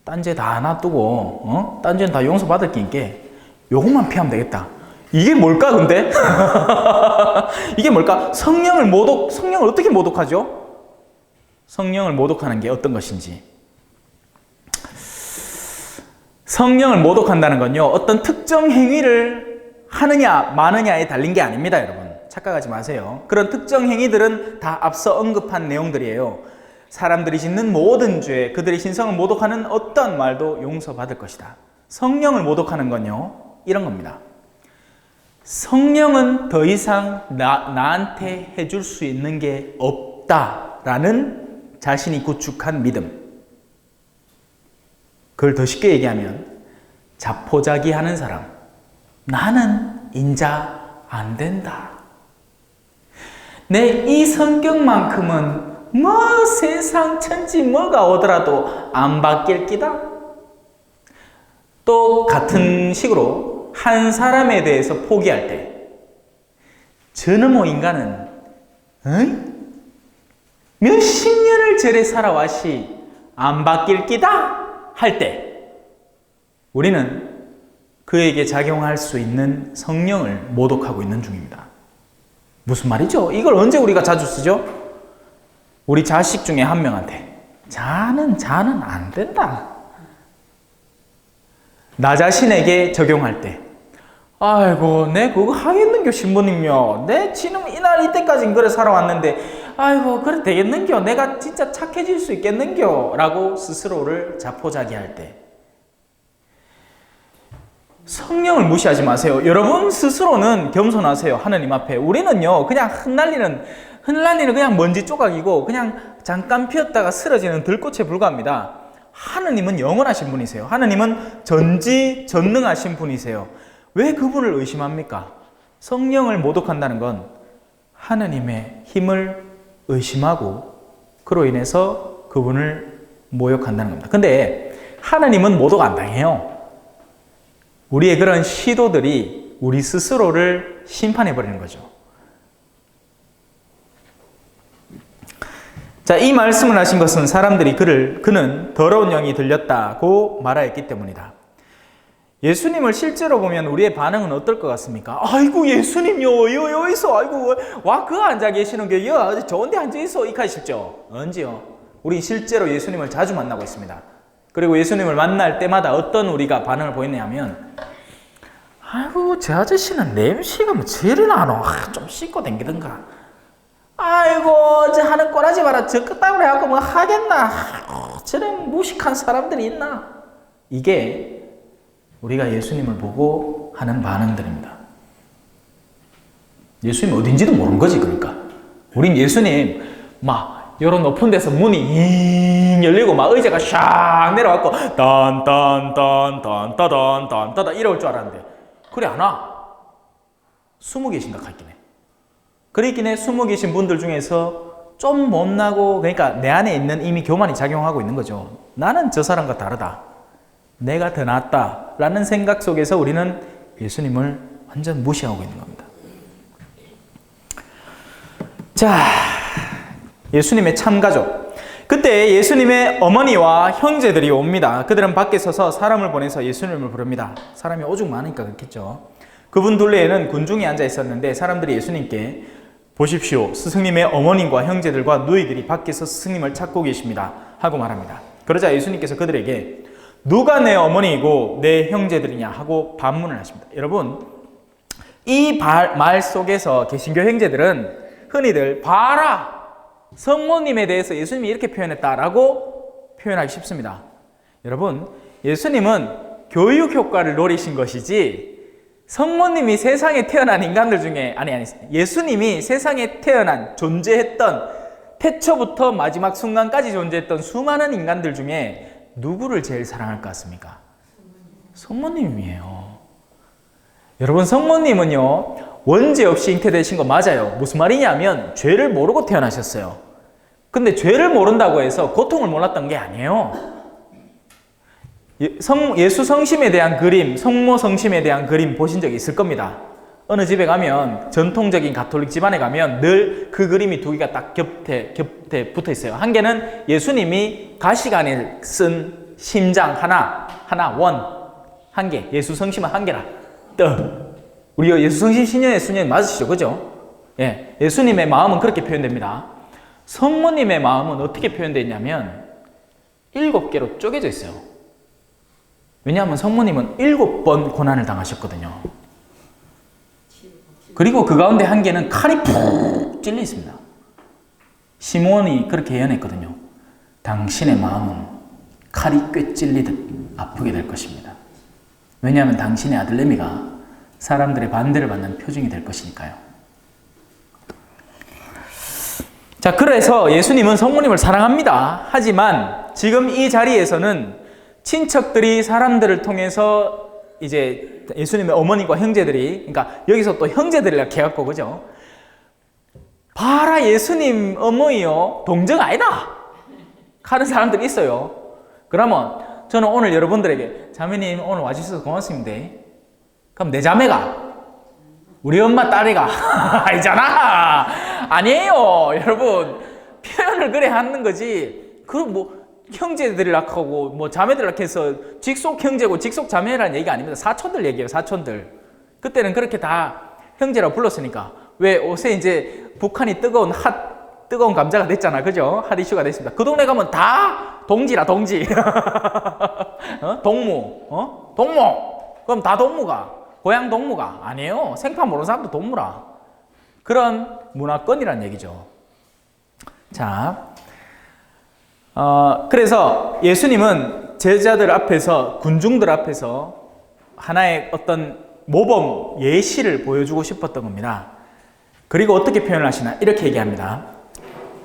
딴 죄 다 놔두고 딴 죄는 다 용서받을 게 요것만 피하면 되겠다. 이게 뭘까 근데? 이게 뭘까? 성령을 어떻게 모독하죠? 성령을 모독하는 게 어떤 것인지. 성령을 모독한다는 건요, 어떤 특정 행위를 하느냐 마느냐에 달린 게 아닙니다, 여러분. 착각하지 마세요. 그런 특정 행위들은 다 앞서 언급한 내용들이에요. 사람들이 짓는 모든 죄, 그들의 신성을 모독하는 어떤 말도 용서받을 것이다. 성령을 모독하는 건요, 이런 겁니다. 성령은 더 이상 나한테 해줄 수 있는 게 없다라는 자신이 구축한 믿음. 그걸 더 쉽게 얘기하면 자포자기하는 사람. 나는 인자 안 된다. 내 이 성격만큼은 뭐 세상 천지 뭐가 오더라도 안 바뀔 기다. 또 같은 식으로 한 사람에 대해서 포기할 때 저놈의 인간은 몇십 년을 저래 살아왔시 안 바뀔 기다 할 때 우리는 그에게 작용할 수 있는 성령을 모독하고 있는 중입니다. 무슨 말이죠? 이걸 언제 우리가 자주 쓰죠? 우리 자식 중에 한 명한테 자는 안 된다. 나 자신에게 적용할 때 아이고 내 그거 하겠는겨 신부님요. 내 지금 이날 이때까진 그래 살아왔는데 아이고 그래 되겠는겨. 내가 진짜 착해질 수 있겠는겨 라고 스스로를 자포자기할 때 성령을 무시하지 마세요. 여러분 스스로는 겸손하세요. 하느님 앞에. 우리는요 그냥 흩날리는 그냥 먼지 조각이고 그냥 잠깐 피었다가 쓰러지는 들꽃에 불과합니다. 하느님은 영원하신 분이세요. 하느님은 전지전능하신 분이세요. 왜 그분을 의심합니까? 성령을 모독한다는 건 하느님의 힘을 의심하고 그로 인해서 그분을 모욕한다는 겁니다. 근데 하느님은 모독 안 당해요. 우리의 그런 시도들이 우리 스스로를 심판해버리는 거죠. 자, 이 말씀을 하신 것은 사람들이 그는 더러운 영이 들렸다고 말하였기 때문이다. 예수님을 실제로 보면 우리의 반응은 어떨 것 같습니까? 아이고 예수님요 여기서 아이고 와 그 앉아 계시는 게 좋은데 앉아 있어 이까 싶죠. 언제요? 우리 실제로 예수님을 자주 만나고 있습니다. 그리고 예수님을 만날 때마다 어떤 우리가 반응을 보이냐면 아이고 저 아저씨는 냄새가 뭐 제일 나노. 좀 씻고 댕기든가. 아이고 저 하는 꼬라지 마라. 저 끝다구로 해갖고 뭐 하겠나. 저런 무식한 사람들이 있나. 이게 우리가 예수님을 보고 하는 반응들입니다. 예수님 어딘지도 모르는 거지 그러니까. 우린 예수님 막 이런 높은 데서 문이 잉 열리고 막 의자가 샥 내려갖고 딴딴딴딴딴딴딴 이럴 줄 알았는데 그래 안 와. 숨어 계신가 같긴 해. 그렇긴 해. 숨어 계신 분들 중에서 좀 못나고 그러니까 내 안에 있는 이미 교만이 작용하고 있는 거죠. 나는 저 사람과 다르다. 내가 더 낫다 라는 생각 속에서 우리는 예수님을 완전 무시하고 있는 겁니다. 자, 예수님의 참가족. 그때 예수님의 어머니와 형제들이 옵니다. 그들은 밖에 서서 사람을 보내서 예수님을 부릅니다. 사람이 오죽 많으니까 그렇겠죠. 그분 둘레에는 군중이 앉아 있었는데 사람들이 예수님께 보십시오. 스승님의 어머님과 형제들과 누이들이 밖에서 스승님을 찾고 계십니다. 하고 말합니다. 그러자 예수님께서 그들에게 누가 내 어머니이고 내 형제들이냐 하고 반문을 하십니다. 여러분 이 말 속에서 개신교 형제들은 흔히들 봐라 성모님에 대해서 예수님이 이렇게 표현했다라고 표현하기 쉽습니다. 여러분 예수님은 교육 효과를 노리신 것이지 성모님이 세상에 태어난 인간들 중에 아니 예수님이 세상에 태어난 존재했던 태초부터 마지막 순간까지 존재했던 수많은 인간들 중에 누구를 제일 사랑할 것 같습니까? 성모님이에요. 여러분 성모님은요 원죄 없이 잉태되신 거 맞아요. 무슨 말이냐면 죄를 모르고 태어나셨어요. 근데 죄를 모른다고 해서 고통을 몰랐던 게 아니에요. 예수 성심에 대한 그림, 성모 성심에 대한 그림 보신 적이 있을 겁니다. 어느 집에 가면 전통적인 가톨릭 집안에 가면 늘 그 그림이 두 개가 딱 곁에 붙어 있어요. 한 개는 예수님이 가시 안에 쓴 심장 하나 원 한 개. 예수 성심은 한 개라. 우리가 예수 성심 신년의 수년 맞으시죠, 그죠? 예, 예수님의 마음은 그렇게 표현됩니다. 성모님의 마음은 어떻게 표현되냐면 7개로 쪼개져 있어요. 왜냐하면 성모님은 7번 고난을 당하셨거든요. 그리고 그 가운데 한 개는 칼이 푹 찔려 있습니다. 시몬이 그렇게 예언했거든요. 당신의 마음은 칼이 꿰 찔리듯 아프게 될 것입니다. 왜냐하면 당신의 아들내미가 사람들의 반대를 받는 표징이 될 것이니까요. 자, 그래서 예수님은 성모님을 사랑합니다. 하지만 지금 이 자리에서는 친척들이 사람들을 통해서 이제 예수님의 어머니과 형제들이, 그러니까 여기서 또 형제들이라 해갖고, 그죠? 봐라, 예수님 어머니요, 동정 아니다! 하는 사람들이 있어요. 그러면 저는 오늘 여러분들에게, 자매님 오늘 와주셔서 고맙습니다. 그럼 내 자매가, 우리 엄마 딸이가, 아니잖아! 아니에요! 여러분, 표현을 그래 하는 거지. 그럼 뭐, 형제들이라 하고, 뭐, 자매들이라 해서 직속 형제고 직속 자매라는 얘기가 아닙니다. 사촌들 얘기예요, 사촌들. 그때는 그렇게 다 형제라고 불렀으니까. 왜 옷에 이제 북한이 뜨거운 감자가 됐잖아. 그죠? 핫 이슈가 됐습니다. 그 동네 가면 다 동지라, 동지. 동무. 동무. 그럼 다 동무가. 고향 동무가. 아니에요. 생판 모르는 사람도 동무라. 그런 문화권이란 얘기죠. 자, 그래서 예수님은 제자들 앞에서, 군중들 앞에서 하나의 어떤 모범 예시를 보여주고 싶었던 겁니다. 그리고 어떻게 표현을 하시나? 이렇게 얘기합니다.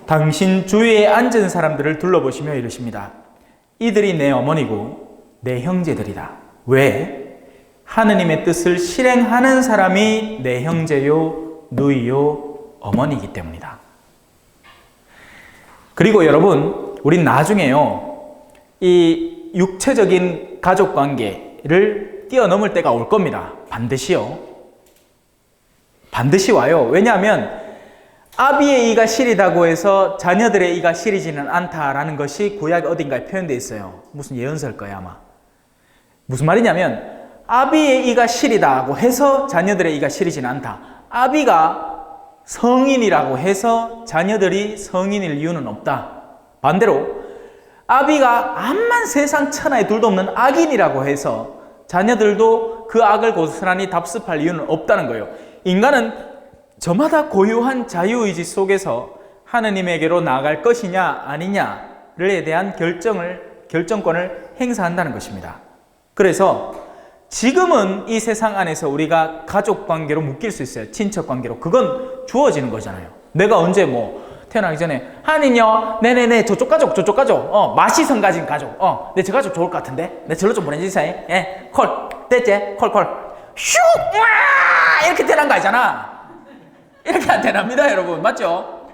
당신 주위에 앉은 사람들을 둘러보시며 이르십니다. 이들이 내 어머니고 내 형제들이다. 왜? 하느님의 뜻을 실행하는 사람이 내 형제요, 누이요, 어머니이기 때문이다. 그리고 여러분, 우린 나중에요, 이 육체적인 가족 관계를 뛰어넘을 때가 올 겁니다. 반드시요. 반드시 와요. 왜냐하면 아비의 이가 시리다고 해서 자녀들의 이가 시리지는 않다라는 것이 구약 어딘가에 표현되어 있어요. 무슨 예언서일 거예요, 아마. 무슨 말이냐면 아비의 이가 시리다고 해서 자녀들의 이가 시리지는 않다. 아비가 성인이라고 해서 자녀들이 성인일 이유는 없다. 반대로 아비가 암만 세상 천하에 둘도 없는 악인이라고 해서 자녀들도 그 악을 고스란히 답습할 이유는 없다는 거예요. 인간은 저마다 고유한 자유의지 속에서 하느님에게로 나아갈 것이냐 아니냐에 대한 결정권을 행사한다는 것입니다. 그래서 지금은 이 세상 안에서 우리가 가족관계로 묶일 수 있어요. 친척관계로. 그건 주어지는 거잖아요. 내가 언제 뭐 태어나기 전에 하느님요, 네네네, 저쪽 가족, 마시성 가진 가족, 내 저 가족 좋을 것 같은데, 내 절로 좀 보내주세요. 예, 콜, 됐지? 콜, 슉, 와, 이렇게 태어난 거 아니잖아. 이렇게 안 태어납니다, 여러분, 맞죠?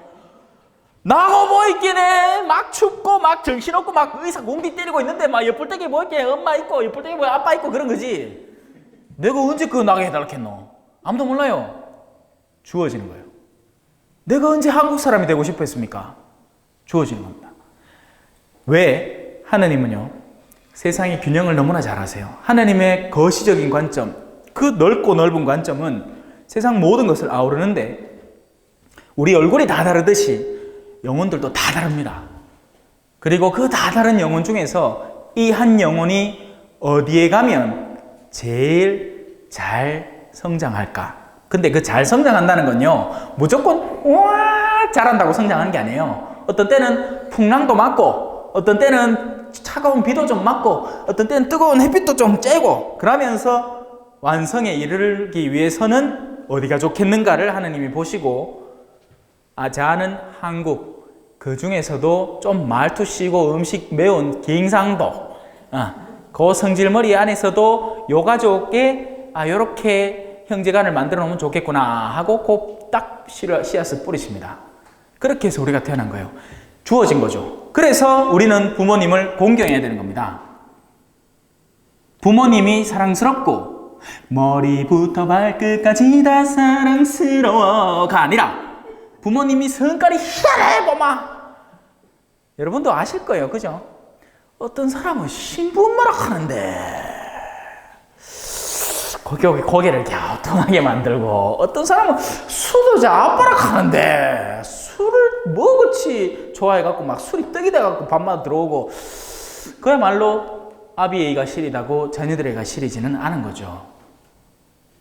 나고 뭐 있기네, 막 춥고, 막 정신없고, 막 의사 공비 때리고 있는데, 막 옆불떼기 뭐 있게, 엄마 있고, 옆불떼기 뭐 아빠 있고, 그런 거지. 내가 언제 그거 나게 해달라겠노? 아무도 몰라요. 주어지는 거예요. 내가 언제 한국 사람이 되고 싶어 했습니까? 주어지는 겁니다. 왜? 하느님은요, 세상의 균형을 너무나 잘 아세요. 하느님의 거시적인 관점, 그 넓고 넓은 관점은 세상 모든 것을 아우르는데, 우리 얼굴이 다 다르듯이 영혼들도 다 다릅니다. 그리고 그 다 다른 영혼 중에서 이 한 영혼이 어디에 가면 제일 잘 성장할까? 근데 그 잘 성장한다는 건요, 무조건 우와 잘한다고 성장하는 게 아니에요. 어떤 때는 풍랑도 맞고, 어떤 때는 차가운 비도 좀 맞고, 어떤 때는 뜨거운 햇빛도 좀 쬐고, 그러면서 완성에 이르기 위해서는 어디가 좋겠는가를 하느님이 보시고, 자는 한국, 그 중에서도 좀 말투 씨고 음식 매운 경상도, 그 성질머리 안에서도 요 가족에 요렇게 형제간을 만들어 놓으면 좋겠구나 하고 딱 씨앗을 뿌리십니다. 그렇게 해서 우리가 태어난 거예요. 주어진 거죠. 그래서 우리는 부모님을 공경해야 되는 겁니다. 부모님이 사랑스럽고 머리부터 발끝까지 다 사랑스러워가 아니라 부모님이 성깔이 희한해 보마. 여러분도 아실 거예요, 그죠? 어떤 사람은 신부엄마락 하는데 고개를 갸우뚱하게 만들고, 어떤 사람은 술도 아빠락 하는데 술을 뭐 그치 좋아해갖고 막 술이 떡이 돼갖고 밤마다 들어오고, 그야말로 아비의 이가 시리다고 자녀들의 이가 시리지는 않은 거죠.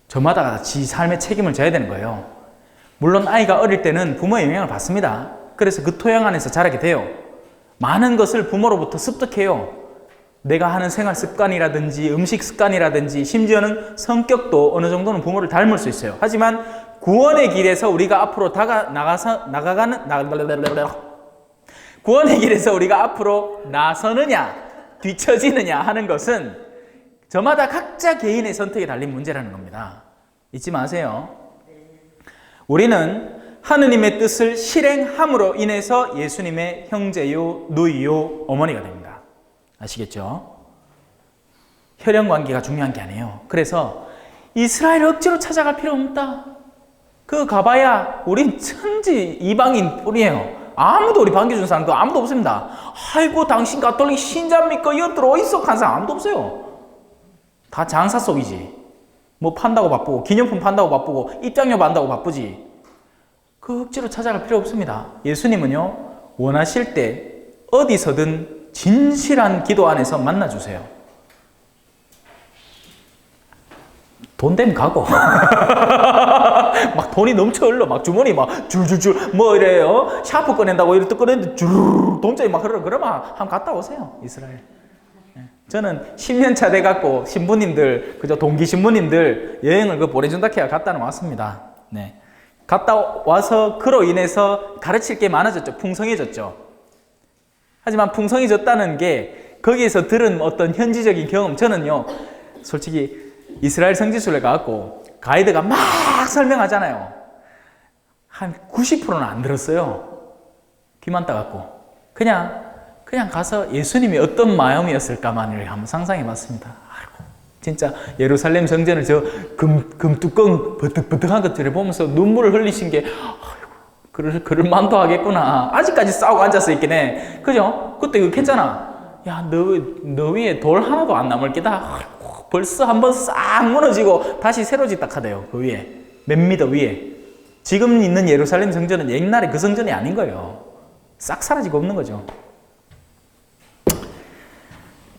저마다 지 삶의 책임을 져야 되는 거예요. 물론 아이가 어릴 때는 부모의 영향을 받습니다. 그래서 그 토양 안에서 자라게 돼요. 많은 것을 부모로부터 습득해요. 내가 하는 생활 습관이라든지 음식 습관이라든지 심지어는 성격도 어느 정도는 부모를 닮을 수 있어요. 하지만 구원의 길에서 우리가 앞으로 구원의 길에서 우리가 앞으로 나서느냐 뒤처지느냐 하는 것은 저마다 각자 개인의 선택에 달린 문제라는 겁니다. 잊지 마세요. 우리는 하느님의 뜻을 실행함으로 인해서 예수님의 형제요, 누이요, 어머니가 됩니다. 아시겠죠? 혈연 관계가 중요한 게 아니에요. 그래서 이스라엘 억지로 찾아갈 필요 없다. 그 가봐야 우린 천지 이방인 뿐이에요. 아무도 우리 반겨준 사람 아무도 없습니다. 아이고 당신 가톨릭 신자입니까? 이것들 어디서 간 사람 아무도 없어요. 다 장사 속이지. 뭐 판다고 바쁘고 기념품 판다고 바쁘고 입장료 받는다고 바쁘지. 그 억지로 찾아갈 필요 없습니다. 예수님은요 원하실 때 어디서든 진실한 기도 안에서 만나주세요. 돈 되면 가고 막 돈이 넘쳐 흘러 막 주머니 막 줄줄줄 뭐 이래요 샤프 꺼낸다고 이렇게 꺼냈는데 주르르 돈장이 막 흘러 그러면 한번 갔다 오세요. 이스라엘. 저는 10년 차 돼갖고 신부님들 그저 동기 신부님들 여행을 보내준다 해야 갔다 왔습니다. 네. 갔다 와서 그로 인해서 가르칠 게 많아졌죠. 풍성해졌죠. 하지만 풍성해졌다는 게 거기에서 들은 어떤 현지적인 경험, 저는요 솔직히 이스라엘 성지순례 가갖고 가이드가 막 설명하잖아요. 한 90%는 안 들었어요. 귀만 따갖고 그냥 가서 예수님이 어떤 마음이었을까만을 한번 상상해봤습니다. 아이고, 진짜 예루살렘 성전을 저 금뚜껑 버뜩버뜩한 것들을 보면서 눈물을 흘리신 게 아이고, 그럴 만도 하겠구나. 아직까지 싸우고 앉아서 있긴 해. 그죠? 그때 이거 했잖아. 야, 너 위에 돌 하나도 안 남을 게다. 아이고, 벌써 한번 싹 무너지고 다시 새로 짓닥하대요. 그 위에. 몇 미터 위에. 지금 있는 예루살렘 성전은 옛날에 그 성전이 아닌 거예요. 싹 사라지고 없는 거죠.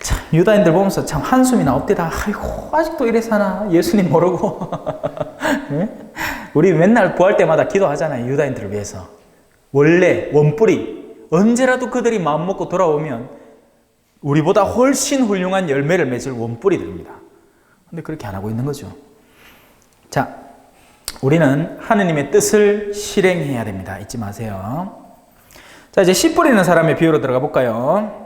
참, 유다인들 보면서 참 한숨이 나옵디다. 아이고, 아직도 이래 사나. 예수님 모르고. 네? 우리 맨날 부활 때마다 기도하잖아요. 유다인들을 위해서. 원래 원뿌리 언제라도 그들이 마음 먹고 돌아오면 우리보다 훨씬 훌륭한 열매를 맺을 원뿌리들입니다. 근데 그렇게 안 하고 있는 거죠. 자, 우리는 하느님의 뜻을 실행해야 됩니다. 잊지 마세요. 자, 이제 씨 뿌리는 사람의 비유로 들어가 볼까요?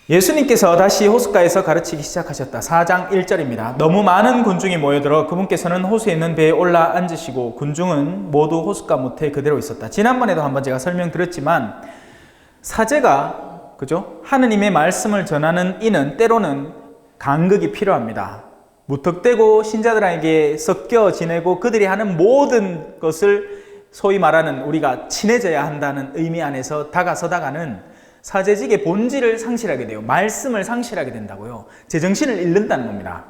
예수님께서 다시 호숫가에서 가르치기 시작하셨다. 4장 1절입니다. 너무 많은 군중이 모여들어 그분께서는 호수에 있는 배에 올라 앉으시고 군중은 모두 호숫가 못에 그대로 있었다. 지난번에도 한번 제가 설명드렸지만 사제가 그죠? 하느님의 말씀을 전하는 이는 때로는 간극이 필요합니다. 무턱대고 신자들에게 섞여 지내고 그들이 하는 모든 것을 소위 말하는 우리가 친해져야 한다는 의미 안에서 다가서다가는 사제직의 본질을 상실하게 돼요. 말씀을 상실하게 된다고요. 제정신을 잃는다는 겁니다.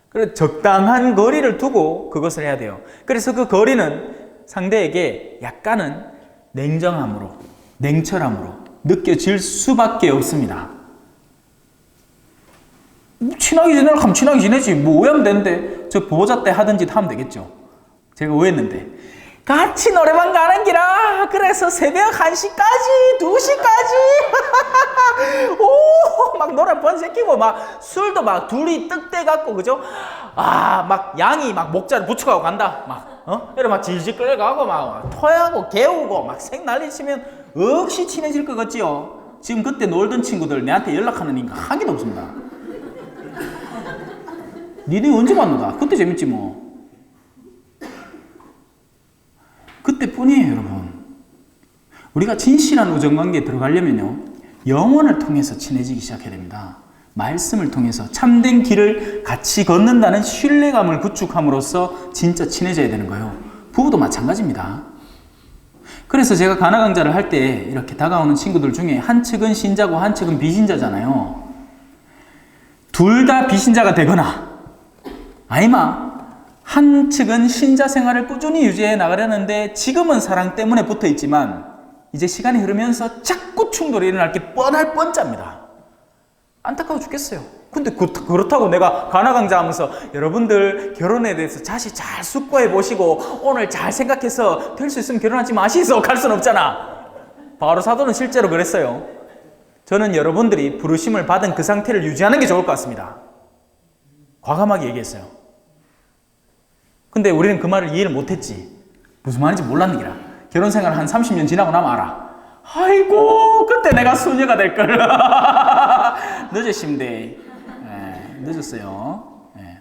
그래서 적당한 거리를 두고 그것을 해야 돼요. 그래서 그 거리는 상대에게 약간은 냉정함으로, 냉철함으로 느껴질 수밖에 없습니다. 친하게 지내려고 하면 친하게 지내지. 뭐 오해하면 되는데 저 보호자 때 하던 짓 하면 되겠죠. 제가 오해했는데 같이 노래방 가는 기라. 그래서 새벽 1시까지 2시까지 오, 막 노래 번새끼고 막 술도 막 둘이 떡대 갖고 그죠? 아, 막 양이 막 목자를 붙여가고 간다. 막 이래 막 질질 끌려가고 막 토하고 개우고 막 색 난리 치면 억시 친해질 것 같지요. 지금 그때 놀던 친구들 내한테 연락하는 인간 한 개도 없습니다. 니네 언제 만나다? 그때 재밌지 뭐. 그때뿐이에요, 여러분. 우리가 진실한 우정관계에 들어가려면요, 영혼을 통해서 친해지기 시작해야 됩니다. 말씀을 통해서 참된 길을 같이 걷는다는 신뢰감을 구축함으로써 진짜 친해져야 되는 거예요. 부부도 마찬가지입니다. 그래서 제가 가나 강좌를 할 때 이렇게 다가오는 친구들 중에 한 측은 신자고 한 측은 비신자잖아요. 둘 다 비신자가 되거나 아니면 한 측은 신자 생활을 꾸준히 유지해 나가려는데 지금은 사랑 때문에 붙어 있지만 이제 시간이 흐르면서 자꾸 충돌이 일어날 게 뻔할 뻔짜입니다. 안타까워 죽겠어요. 근데 그렇다고 내가 가나 강좌하면서 여러분들 결혼에 대해서 다시 잘 숙고해 보시고 오늘 잘 생각해서 될 수 있으면 결혼하지 마시소 갈 수는 없잖아. 바로 사도는 실제로 그랬어요. 저는 여러분들이 부르심을 받은 그 상태를 유지하는 게 좋을 것 같습니다. 과감하게 얘기했어요. 근데 우리는 그 말을 이해를 못했지. 무슨 말인지 몰랐는 기라. 결혼 생활 한 30년 지나고 나면 알아. 아이고, 그때 내가 수녀가 될걸. 늦으신데. 늦었어요.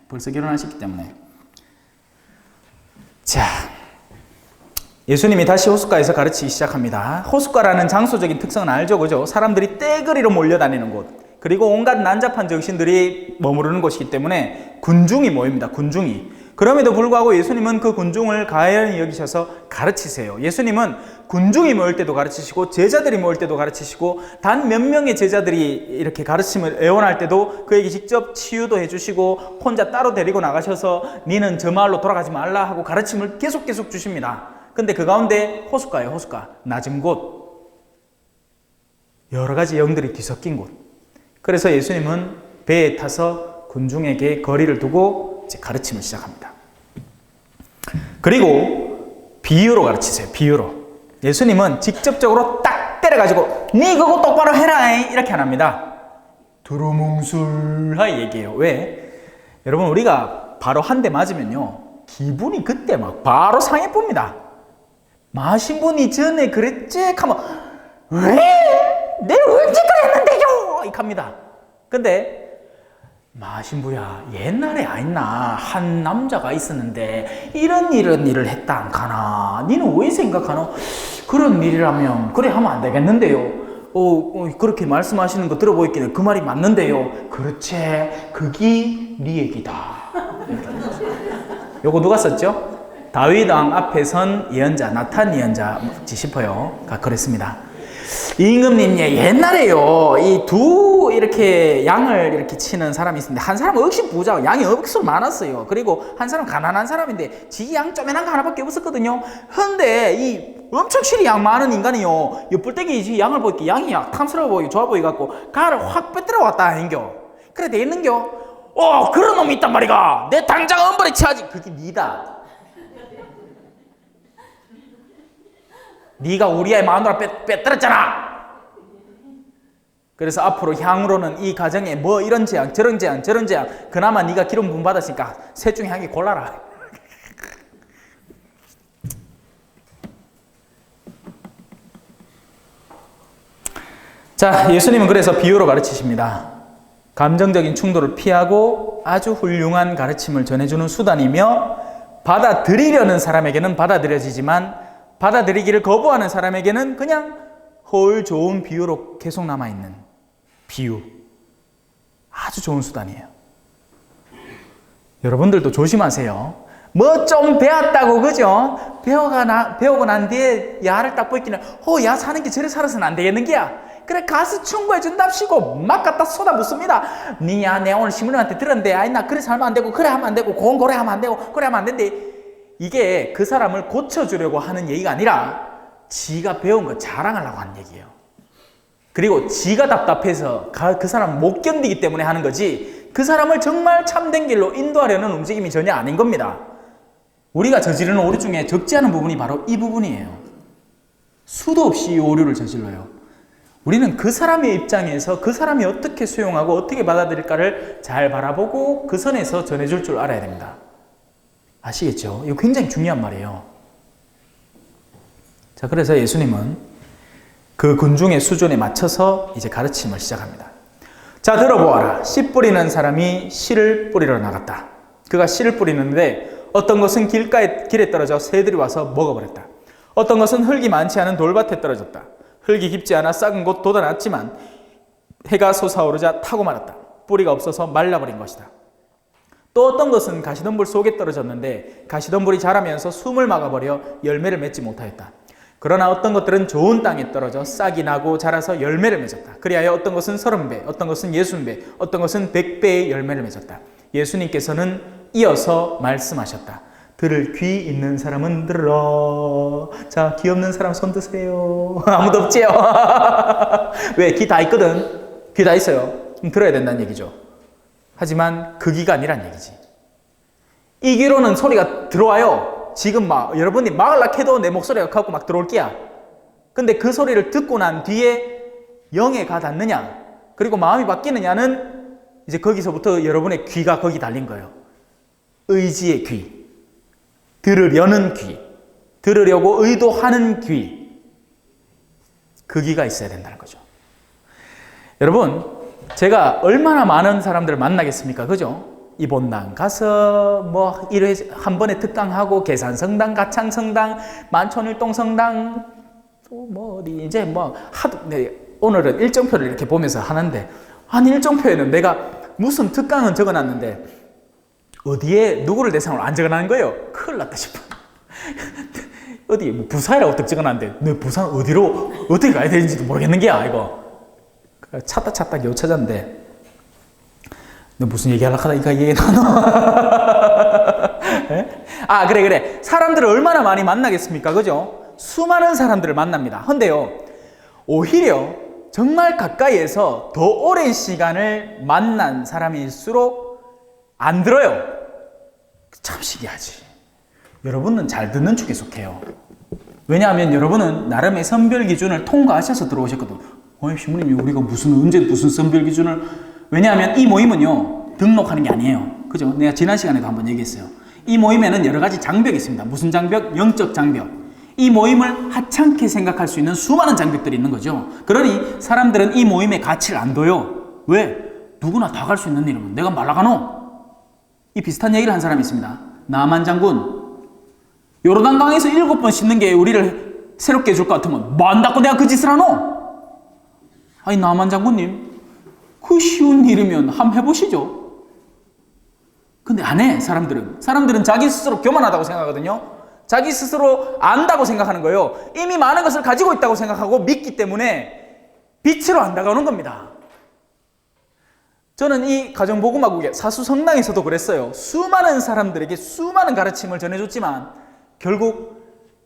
벌써 결혼하셨기 때문에. 자, 예수님이 다시 호숫가에서 가르치기 시작합니다. 호숫가라는 장소적인 특성은 알죠, 그죠? 사람들이 떼거리로 몰려다니는 곳, 그리고 온갖 난잡한 정신들이 머무르는 곳이기 때문에 군중이 모입니다. 군중이. 그럼에도 불구하고 예수님은 그 군중을 가연히 여기셔서 가르치세요. 예수님은 군중이 모일 때도 가르치시고 제자들이 모일 때도 가르치시고 단 몇 명의 제자들이 이렇게 가르침을 애원할 때도 그에게 직접 치유도 해주시고 혼자 따로 데리고 나가셔서 니는 저 마을로 돌아가지 말라 하고 가르침을 계속 주십니다. 근데 그 가운데 호숫가예요. 호숫가. 낮은 곳. 여러 가지 영들이 뒤섞인 곳. 그래서 예수님은 배에 타서 군중에게 거리를 두고 이제 가르침을 시작합니다. 그리고 비유로 가르치세요. 비유로. 예수님은 직접적으로 딱 때려가지고 니 그거 똑바로 해라 이렇게 안 합니다. 두루뭉술하게 얘기해요. 왜? 여러분, 우리가 바로 한 대 맞으면요 기분이 그때 막 바로 상해 봅니다. 마신 분이 전에 그랬지 하면 왜? 내가 언제 그랬는데요? 이렇게 합니다. 근데 마신 부야, 옛날에 아있나 한 남자가 있었는데 이런 일을 했다 안 가나? 니는 왜 생각하노? 그런 일이라면 그래 하면 안 되겠는데요. 그렇게 말씀하시는 거 들어보이기는 그 말이 맞는데요. 그렇지, 그게 네 얘기다. 요거 누가 썼죠? 다윗 왕 앞에 선 예언자, 나탄 예언자지 싶어요. 그랬습니다. 임금님, 옛날에요, 이 두 이렇게 양을 이렇게 치는 사람이 있었는데, 한 사람은 억시 부자, 양이 억수로 많았어요. 그리고 한 사람은 가난한 사람인데, 지 양 쪼매난 거 하나밖에 없었거든요. 근데 이 엄청 실이 양 많은 인간이요, 뿔떼기 지 양을 보니까 양이 탐스러워 보이고 좋아 보이갖고, 가를 확 빼들어 왔다, 행겨. 그래, 되겠는겨? 그런 놈이 있단 말이가. 내 당장 엄벌에 치하지. 그게 니다. 네가 우리 아이 마누라 빼들었잖아. 그래서 앞으로 향으로는 이 가정에 뭐 이런 재앙 저런 재앙 그나마 네가 기름 부음 받았으니까 셋 중에 한 개 골라라. 자, 예수님은 그래서 비유로 가르치십니다. 감정적인 충돌을 피하고 아주 훌륭한 가르침을 전해주는 수단이며, 받아들이려는 사람에게는 받아들여지지만 받아들이기를 거부하는 사람에게는 그냥 헐 좋은 비유로 계속 남아있는 비유. 아주 좋은 수단이에요. 여러분들도 조심하세요. 뭐 좀 배웠다고, 그죠? 배우고 난 뒤에 야를 딱 보이기는 야 사는 게 저래 살아서는 안 되겠는 게야. 그래, 가서 충고해 준답시고 막 갖다 쏟아붓습니다. 니야, 내가 오늘 신부님한테 들었는데 나 그래 살면 안 되고 그래 하면 안 되고 고래 하면 안 되고 그래 하면 안 된대. 이게 그 사람을 고쳐주려고 하는 얘기가 아니라 지가 배운 거 자랑하려고 하는 얘기예요. 그리고 지가 답답해서 그 사람 못 견디기 때문에 하는 거지, 그 사람을 정말 참된 길로 인도하려는 움직임이 전혀 아닌 겁니다. 우리가 저지르는 오류 중에 적지 않은 부분이 바로 이 부분이에요. 수도 없이 이 오류를 저질러요. 우리는 그 사람의 입장에서 그 사람이 어떻게 수용하고 어떻게 받아들일까를 잘 바라보고 그 선에서 전해줄 줄 알아야 됩니다. 아시겠죠? 이거 굉장히 중요한 말이에요. 자, 그래서 예수님은 그 군중의 수준에 맞춰서 이제 가르침을 시작합니다. 자, 들어보아라. 씨 뿌리는 사람이 씨를 뿌리러 나갔다. 그가 씨를 뿌리는데 어떤 것은 길에 떨어져 새들이 와서 먹어버렸다. 어떤 것은 흙이 많지 않은 돌밭에 떨어졌다. 흙이 깊지 않아 싹은 곳 돋아났지만 해가 솟아오르자 타고 말았다. 뿌리가 없어서 말라버린 것이다. 또 어떤 것은 가시덤불 속에 떨어졌는데 가시덤불이 자라면서 숨을 막아버려 열매를 맺지 못하였다. 그러나 어떤 것들은 좋은 땅에 떨어져 싹이 나고 자라서 열매를 맺었다. 그리하여 어떤 것은 30배, 어떤 것은 60배, 어떤 것은 100배의 열매를 맺었다. 예수님께서는 이어서 말씀하셨다. 들을 귀 있는 사람은 들으라. 자, 귀 없는 사람 손 드세요. 아무도 없지요? 왜? 귀 다 있거든. 귀 다 있어요. 들어야 된다는 얘기죠. 하지만 그 귀가 아니란 얘기지. 이 귀로는 소리가 들어와요. 지금 여러분이 막으려 해도 내 목소리가 갖고 막 들어올 게야. 근데 그 소리를 듣고 난 뒤에 영에 가 닿느냐, 그리고 마음이 바뀌느냐는 이제 거기서부터 여러분의 귀가 거기 달린 거예요. 의지의 귀, 들으려는 귀, 들으려고 의도하는 귀, 그 귀가 있어야 된다는 거죠. 여러분, 제가 얼마나 많은 사람들을 만나겠습니까? 그죠? 이본당 가서 뭐 1회 한 번에 특강하고 계산성당, 가창성당, 만촌일동성당, 또 뭐 어디 이제 뭐 하도, 네, 오늘은 일정표를 이렇게 보면서 하는데, 한 일정표에는 내가 무슨 특강은 적어놨는데 어디에 누구를 대상으로 안 적어놨는 거예요. 큰일 났다 싶어. 어디 뭐 부산이라고 딱 적어놨는데 내 부산 어디로 어떻게 가야 되는지도 모르겠는 게야 이거. 찾다 겨우 찾았는데, 너 무슨 얘기하려고 하다 이거 얘기 나눠. 아 그래 사람들을 얼마나 많이 만나겠습니까? 그죠? 수많은 사람들을 만납니다. 근데요, 오히려 정말 가까이에서 더 오랜 시간을 만난 사람일수록 안 들어요. 참 신기하지. 여러분은 잘 듣는 축에 속해요. 왜냐하면 여러분은 나름의 선별 기준을 통과하셔서 들어오셨거든. 신부님, 우리가 언제 무슨 선별 기준을, 왜냐하면 이 모임은요, 등록하는 게 아니에요. 그죠? 내가 지난 시간에도 한번 얘기했어요. 이 모임에는 여러 가지 장벽이 있습니다. 무슨 장벽? 영적 장벽. 이 모임을 하찮게 생각할 수 있는 수많은 장벽들이 있는 거죠. 그러니 사람들은 이 모임의 가치를 안 둬요. 왜? 누구나 다 갈 수 있는 일이면 내가 말라가노? 이 비슷한 얘기를 한 사람이 있습니다. 나만 장군. 요르단강에서 7번 씻는 게 우리를 새롭게 해줄 것 같으면 뭐 안다고 내가 그 짓을 하노? 아니 나만 장군님, 그 쉬운 일이면 한번 해보시죠. 근데 안 해. 사람들은 자기 스스로 교만하다고 생각하거든요. 자기 스스로 안다고 생각하는 거예요. 이미 많은 것을 가지고 있다고 생각하고 믿기 때문에 빛으로 안 다가오는 겁니다. 저는 이 가정복음화국의 사수성당에서도 그랬어요. 수많은 사람들에게 수많은 가르침을 전해줬지만 결국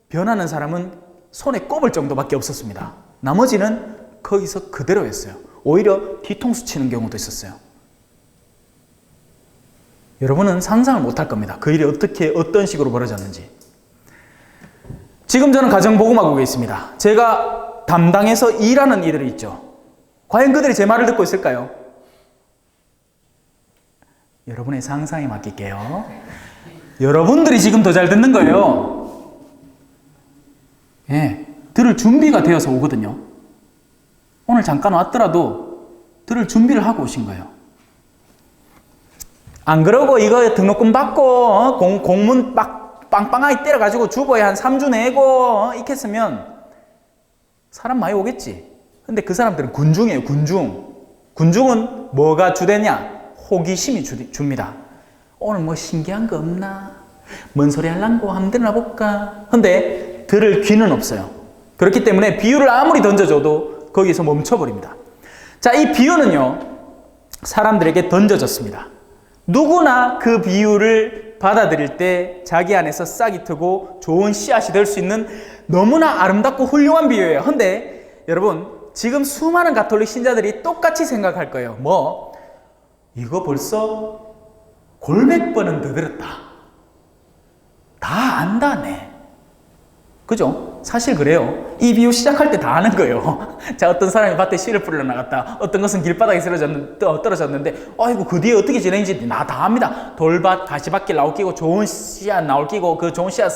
변하는 사람은 손에 꼽을 정도밖에 없었습니다. 나머지는 거기서 그대로였어요. 오히려 뒤통수 치는 경우도 있었어요. 여러분은 상상을 못할 겁니다. 그 일이 어떤 식으로 벌어졌는지. 지금 저는 가정복음화국에 있습니다. 제가 담당해서 일하는 이들이 있죠. 과연 그들이 제 말을 듣고 있을까요? 여러분의 상상에 맡길게요. 여러분들이 지금 더 잘 듣는 거예요. 예, 들을 준비가 되어서 오거든요. 오늘 잠깐 왔더라도 들을 준비를 하고 오신 거예요. 안 그러고 이거 등록금 받고 공문 빵빵하게 때려가지고 주보에 한 3주 내고 이렇게 했으면 사람 많이 오겠지. 근데 그 사람들은 군중이에요. 군중은 뭐가 주되냐? 호기심이 줍니다. 오늘 뭐 신기한 거 없나? 뭔 소리 하려고 한번 들어볼까? 근데 들을 귀는 없어요. 그렇기 때문에 비유를 아무리 던져줘도 거기서 멈춰버립니다. 자, 이 비유는요, 사람들에게 던져졌습니다. 누구나 그 비유를 받아들일 때 자기 안에서 싹이 트고 좋은 씨앗이 될 수 있는 너무나 아름답고 훌륭한 비유예요. 근데 여러분, 지금 수많은 가톨릭 신자들이 똑같이 생각할 거예요. 이거 벌써 골백 번은 더 들었다. 다 안다네. 그죠? 사실 그래요. 이 비유 시작할 때 다 아는 거예요. 자, 어떤 사람이 밭에 씨를 뿌리러 나갔다. 어떤 것은 길바닥에 떨어졌는데, 아이고, 그 뒤에 어떻게 진행인지 나 다 압니다. 돌밭, 가시밭길 나올 끼고, 좋은 씨앗 나올 끼고, 그 좋은 씨앗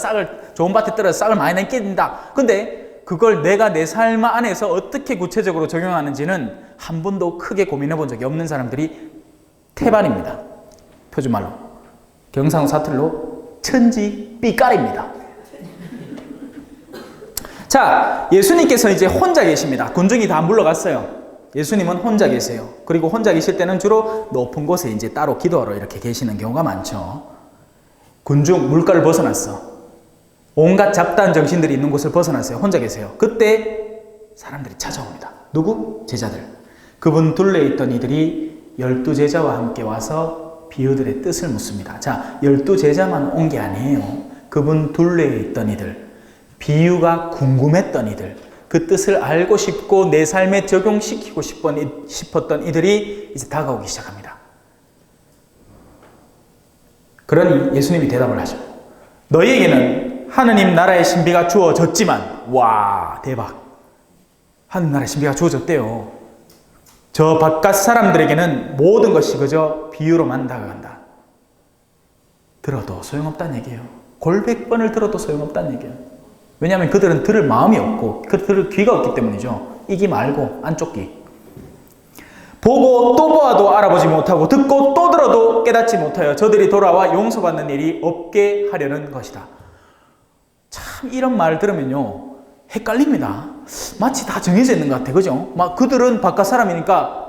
좋은 밭에 떨어져 싹을 많이 남긴다. 근데 그걸 내가 내 삶 안에서 어떻게 구체적으로 적용하는지는 한 번도 크게 고민해 본 적이 없는 사람들이 태반입니다. 표준말로. 경상도 사투리로 천지 삐까리입니다. 자, 예수님께서 이제 혼자 계십니다. 군중이 다 물러갔어요. 예수님은 혼자 계세요. 그리고 혼자 계실 때는 주로 높은 곳에 이제 따로 기도하러 이렇게 계시는 경우가 많죠. 군중, 물가를 벗어났어. 온갖 잡다한 정신들이 있는 곳을 벗어났어요. 혼자 계세요. 그때 사람들이 찾아옵니다. 누구? 제자들. 그분 둘레에 있던 이들이 12제자와 함께 와서 비유들의 뜻을 묻습니다. 자, 12제자만 온 게 아니에요. 그분 둘레에 있던 이들. 비유가 궁금했던 이들, 그 뜻을 알고 싶고 내 삶에 적용시키고 싶었던 이들이 이제 다가오기 시작합니다. 그러니 예수님이 대답을 하죠. 너희에게는 하느님 나라의 신비가 주어졌지만, 와, 대박. 하늘나라의 신비가 주어졌대요. 저 바깥 사람들에게는 모든 것이 그저 비유로만 다가간다. 들어도 소용없다는 얘기예요. 골백 번을 들어도 소용없다는 얘기예요. 왜냐하면 그들은 들을 마음이 없고 그들을 귀가 없기 때문이죠. 이기 말고 안쪽 귀. 보고 또 보아도 알아보지 못하고 듣고 또 들어도 깨닫지 못하여 저들이 돌아와 용서받는 일이 없게 하려는 것이다. 참 이런 말 들으면요 헷갈립니다. 마치 다 정해져 있는 것 같아. 그죠? 막 그들은 바깥 사람이니까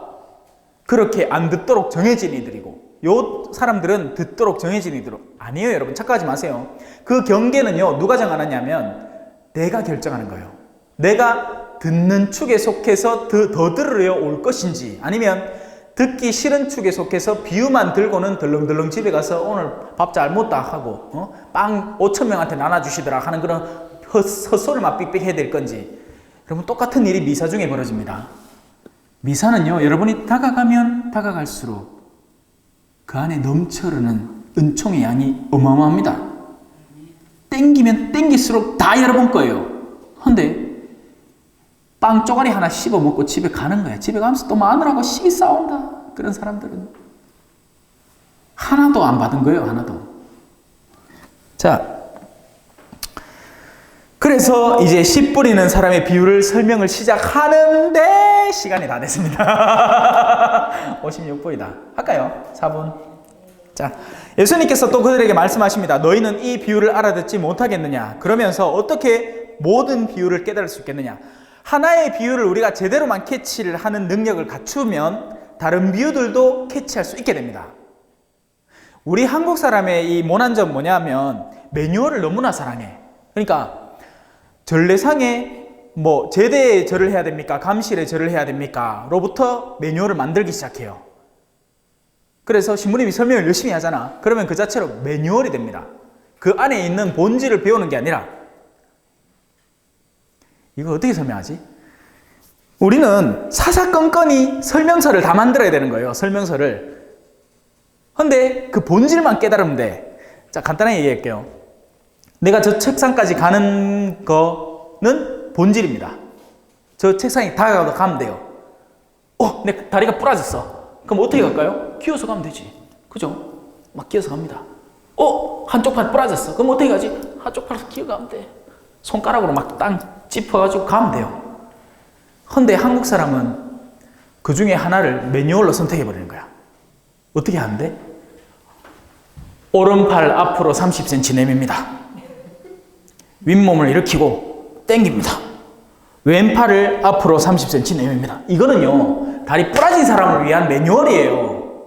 그렇게 안 듣도록 정해진 이들이고 요 사람들은 듣도록 정해진 이들. 아니에요 여러분, 착각하지 마세요. 그 경계는요 누가 정하느냐면 내가 결정하는 거예요. 내가 듣는 축에 속해서 더 들으려 올 것인지, 아니면 듣기 싫은 축에 속해서 비유만 들고는 덜렁덜렁 집에 가서 오늘 밥 잘 먹다 하고 빵 5,000명한테 나눠주시더라 하는 그런 헛소리를 막 삑삑 해야 될 건지. 여러분, 똑같은 일이 미사 중에 벌어집니다. 미사는요 여러분이 다가가면 다가갈수록 그 안에 넘쳐흐르는 은총의 양이 어마어마합니다. 땡기면 땡길수록 다 여러분 거예요. 근데 빵 쪼가리 하나 씹어 먹고 집에 가는 거야. 집에 가면서 또 마누라하고 시기 싸운다. 그런 사람들은 하나도 안 받은 거예요. 하나도. 자, 그래서 이제 씨 뿌리는 사람의 비유를 설명을 시작하는데 시간이 다 됐습니다. 56분이다. 할까요? 4분. 자, 예수님께서 또 그들에게 말씀하십니다. 너희는 이 비유를 알아듣지 못하겠느냐? 그러면서 어떻게 모든 비유를 깨달을 수 있겠느냐? 하나의 비유를 우리가 제대로만 캐치를 하는 능력을 갖추면 다른 비유들도 캐치할 수 있게 됩니다. 우리 한국 사람의 이 모난 점 뭐냐면 매뉴얼을 너무나 사랑해. 그러니까 전례상에 뭐 제대에 절을 해야 됩니까? 감실에 절을 해야 됩니까? 로부터 매뉴얼을 만들기 시작해요. 그래서 신부님이 설명을 열심히 하잖아. 그러면 그 자체로 매뉴얼이 됩니다. 그 안에 있는 본질을 배우는 게 아니라. 이거 어떻게 설명하지? 우리는 사사건건이 설명서를 다 만들어야 되는 거예요. 설명서를. 근데 그 본질만 깨달으면 돼. 자, 간단하게 얘기할게요. 내가 저 책상까지 가는 거는 본질입니다. 저 책상에 다가가도 가면 돼요. 내 다리가 부러졌어. 그럼 어떻게 갈까요? 기어서 가면 되지. 그죠? 막 기어서 갑니다. 한쪽 팔 부러졌어. 그럼 어떻게 가지? 한쪽 팔에서 기어가면 돼. 손가락으로 막 땅 짚어가지고 가면 돼요. 근데 한국 사람은 그 중에 하나를 매뉴얼로 선택해버리는 거야. 어떻게 하는데? 오른팔 앞으로 30cm 내밉니다. 윗몸을 일으키고 당깁니다. 왼팔을 앞으로 30cm 내밉니다. 이거는요 다리 부러진 사람을 위한 매뉴얼이에요.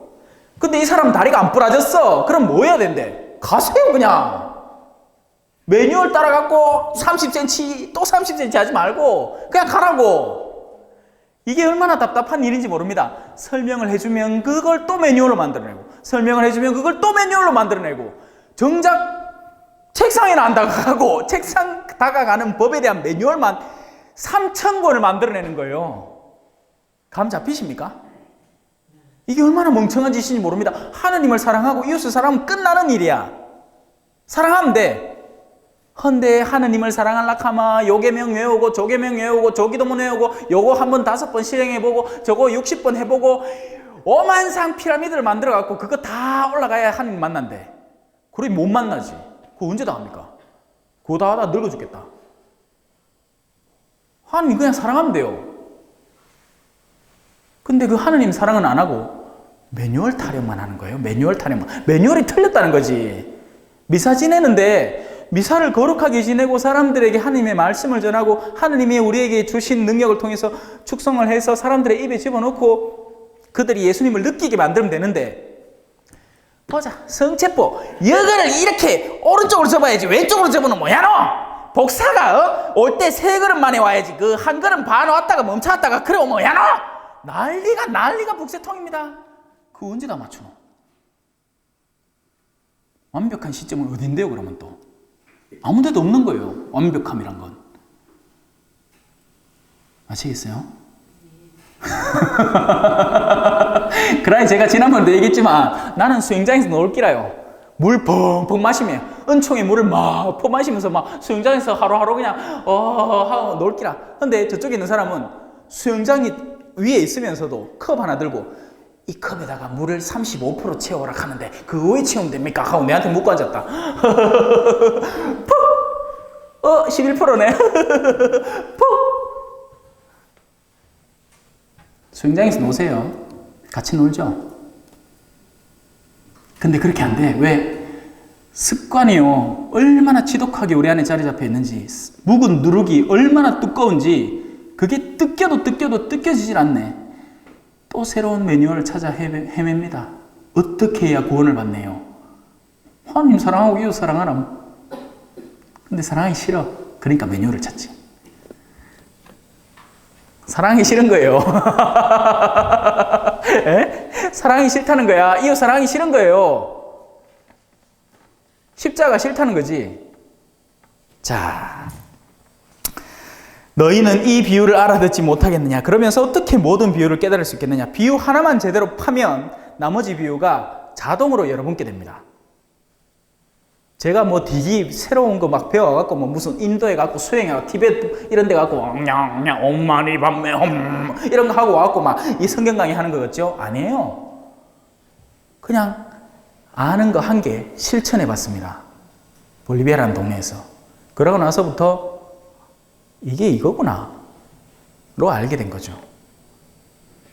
근데 이 사람은 다리가 안 부러졌어. 그럼 뭐 해야 된대? 가세요 그냥. 매뉴얼 따라갖고 30cm 또 30cm 하지 말고 그냥 가라고. 이게 얼마나 답답한 일인지 모릅니다. 설명을 해주면 그걸 또 매뉴얼로 만들어내고, 설명을 해주면 그걸 또 매뉴얼로 만들어내고, 정작 책상에는 안 다가가고 책상 다가가는 법에 대한 매뉴얼만 3,000권을 만들어내는 거예요. 감 잡히십니까? 이게 얼마나 멍청한 짓인지 모릅니다. 하느님을 사랑하고 이웃을 사랑하면 끝나는 일이야. 사랑하면 돼. 헌데 하느님을 사랑하려고 하면 요 계명 외우고 저 계명 외우고 저 기도문 외우고 요거 한번 5번 실행해보고 저거 60번 해보고 오만상 피라미드를 만들어갖고 그거 다 올라가야 하느님 만난대. 그러니 못 만나지. 그거 언제 다 합니까? 그거 다 하다 늙어 죽겠다. 하느님 그냥 사랑하면 돼요. 근데 그 하느님 사랑은 안 하고 매뉴얼 타령만 하는 거예요. 매뉴얼 타령만. 매뉴얼이 틀렸다는 거지. 미사 지내는데 미사를 거룩하게 지내고 사람들에게 하나님의 말씀을 전하고 하느님이 우리에게 주신 능력을 통해서 축성을 해서 사람들의 입에 집어넣고 그들이 예수님을 느끼게 만들면 되는데, 보자, 성체포 여기를 이렇게 오른쪽으로 접어야지 왼쪽으로 접어는 뭐야 너? 복사가 올 때 3걸음 만에 와야지 그 한 걸음 반 왔다가 멈춰왔다가 그래 뭐야 너? 난리가 북새통입니다. 그거 언제 다 맞추노? 완벽한 시점은 어딘데요 그러면 또? 아무 데도 없는 거예요. 완벽함이란 건. 아시겠어요? 그러니 제가 지난번에도 얘기했지만 나는 수영장에서 놀 기라요. 물 펑펑 마시며 은총의 물을 막 퍼마시면서 막 수영장에서 하루하루 그냥 하고 놀 기라. 근데 저쪽에 있는 사람은 수영장이 위에 있으면서도 컵 하나 들고 이 컵에다가 물을 35% 채워라 하는데 그거 왜 채우면 됩니까? 하고 내한테 묻고 앉았다. 푹! 11%네. 푹! 수영장에서 노세요. 같이 놀죠. 근데 그렇게 안 돼. 왜? 습관이요. 얼마나 지독하게 우리 안에 자리 잡혀 있는지, 묵은 누룩이 얼마나 두꺼운지 그게 뜯겨도 뜯겨지질 않네. 또 새로운 매뉴얼을 찾아 헤맵니다. 어떻게 해야 구원을 받네요? 하나님 사랑하고 이웃 사랑하라. 근데 사랑하기 싫어. 그러니까 매뉴얼을 찾지. 사랑하기 싫은 거예요. 사랑하기 싫다는 거야. 이웃 사랑하기 싫은 거예요. 십자가 싫다는 거지. 자, 너희는 이 비유를 알아듣지 못하겠느냐? 그러면서 어떻게 모든 비유를 깨달을 수 있겠느냐? 비유 하나만 제대로 파면 나머지 비유가 자동으로 여러분께 됩니다. 제가 뭐 되게 새로운 거 막 배워갖고 뭐 무슨 인도에 가고 수행해갖고 티베트 이런 데 가고 엄마니 밤매 이런 거 하고 와갖고 막 이 성경 강의 하는 거 같죠? 아니에요. 그냥 아는 거 한 개 실천해 봤습니다. 볼리비아라는 동네에서. 그러고 나서부터 이게 이거구나 로 알게 된 거죠.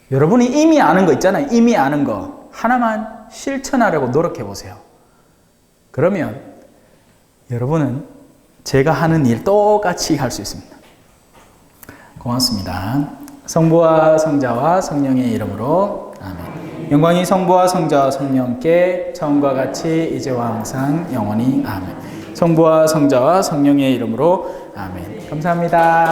여러분이 이미 아는 거 있잖아요. 이미 아는 거 하나만 실천하려고 노력해 보세요. 그러면 여러분은 제가 하는 일 똑같이 할 수 있습니다. 고맙습니다. 성부와 성자와 성령의 이름으로 아멘. 영광이 성부와 성자와 성령께 처음과 같이 이제와 항상 영원히 아멘. 성부와 성자와 성령의 이름으로 아멘. 감사합니다.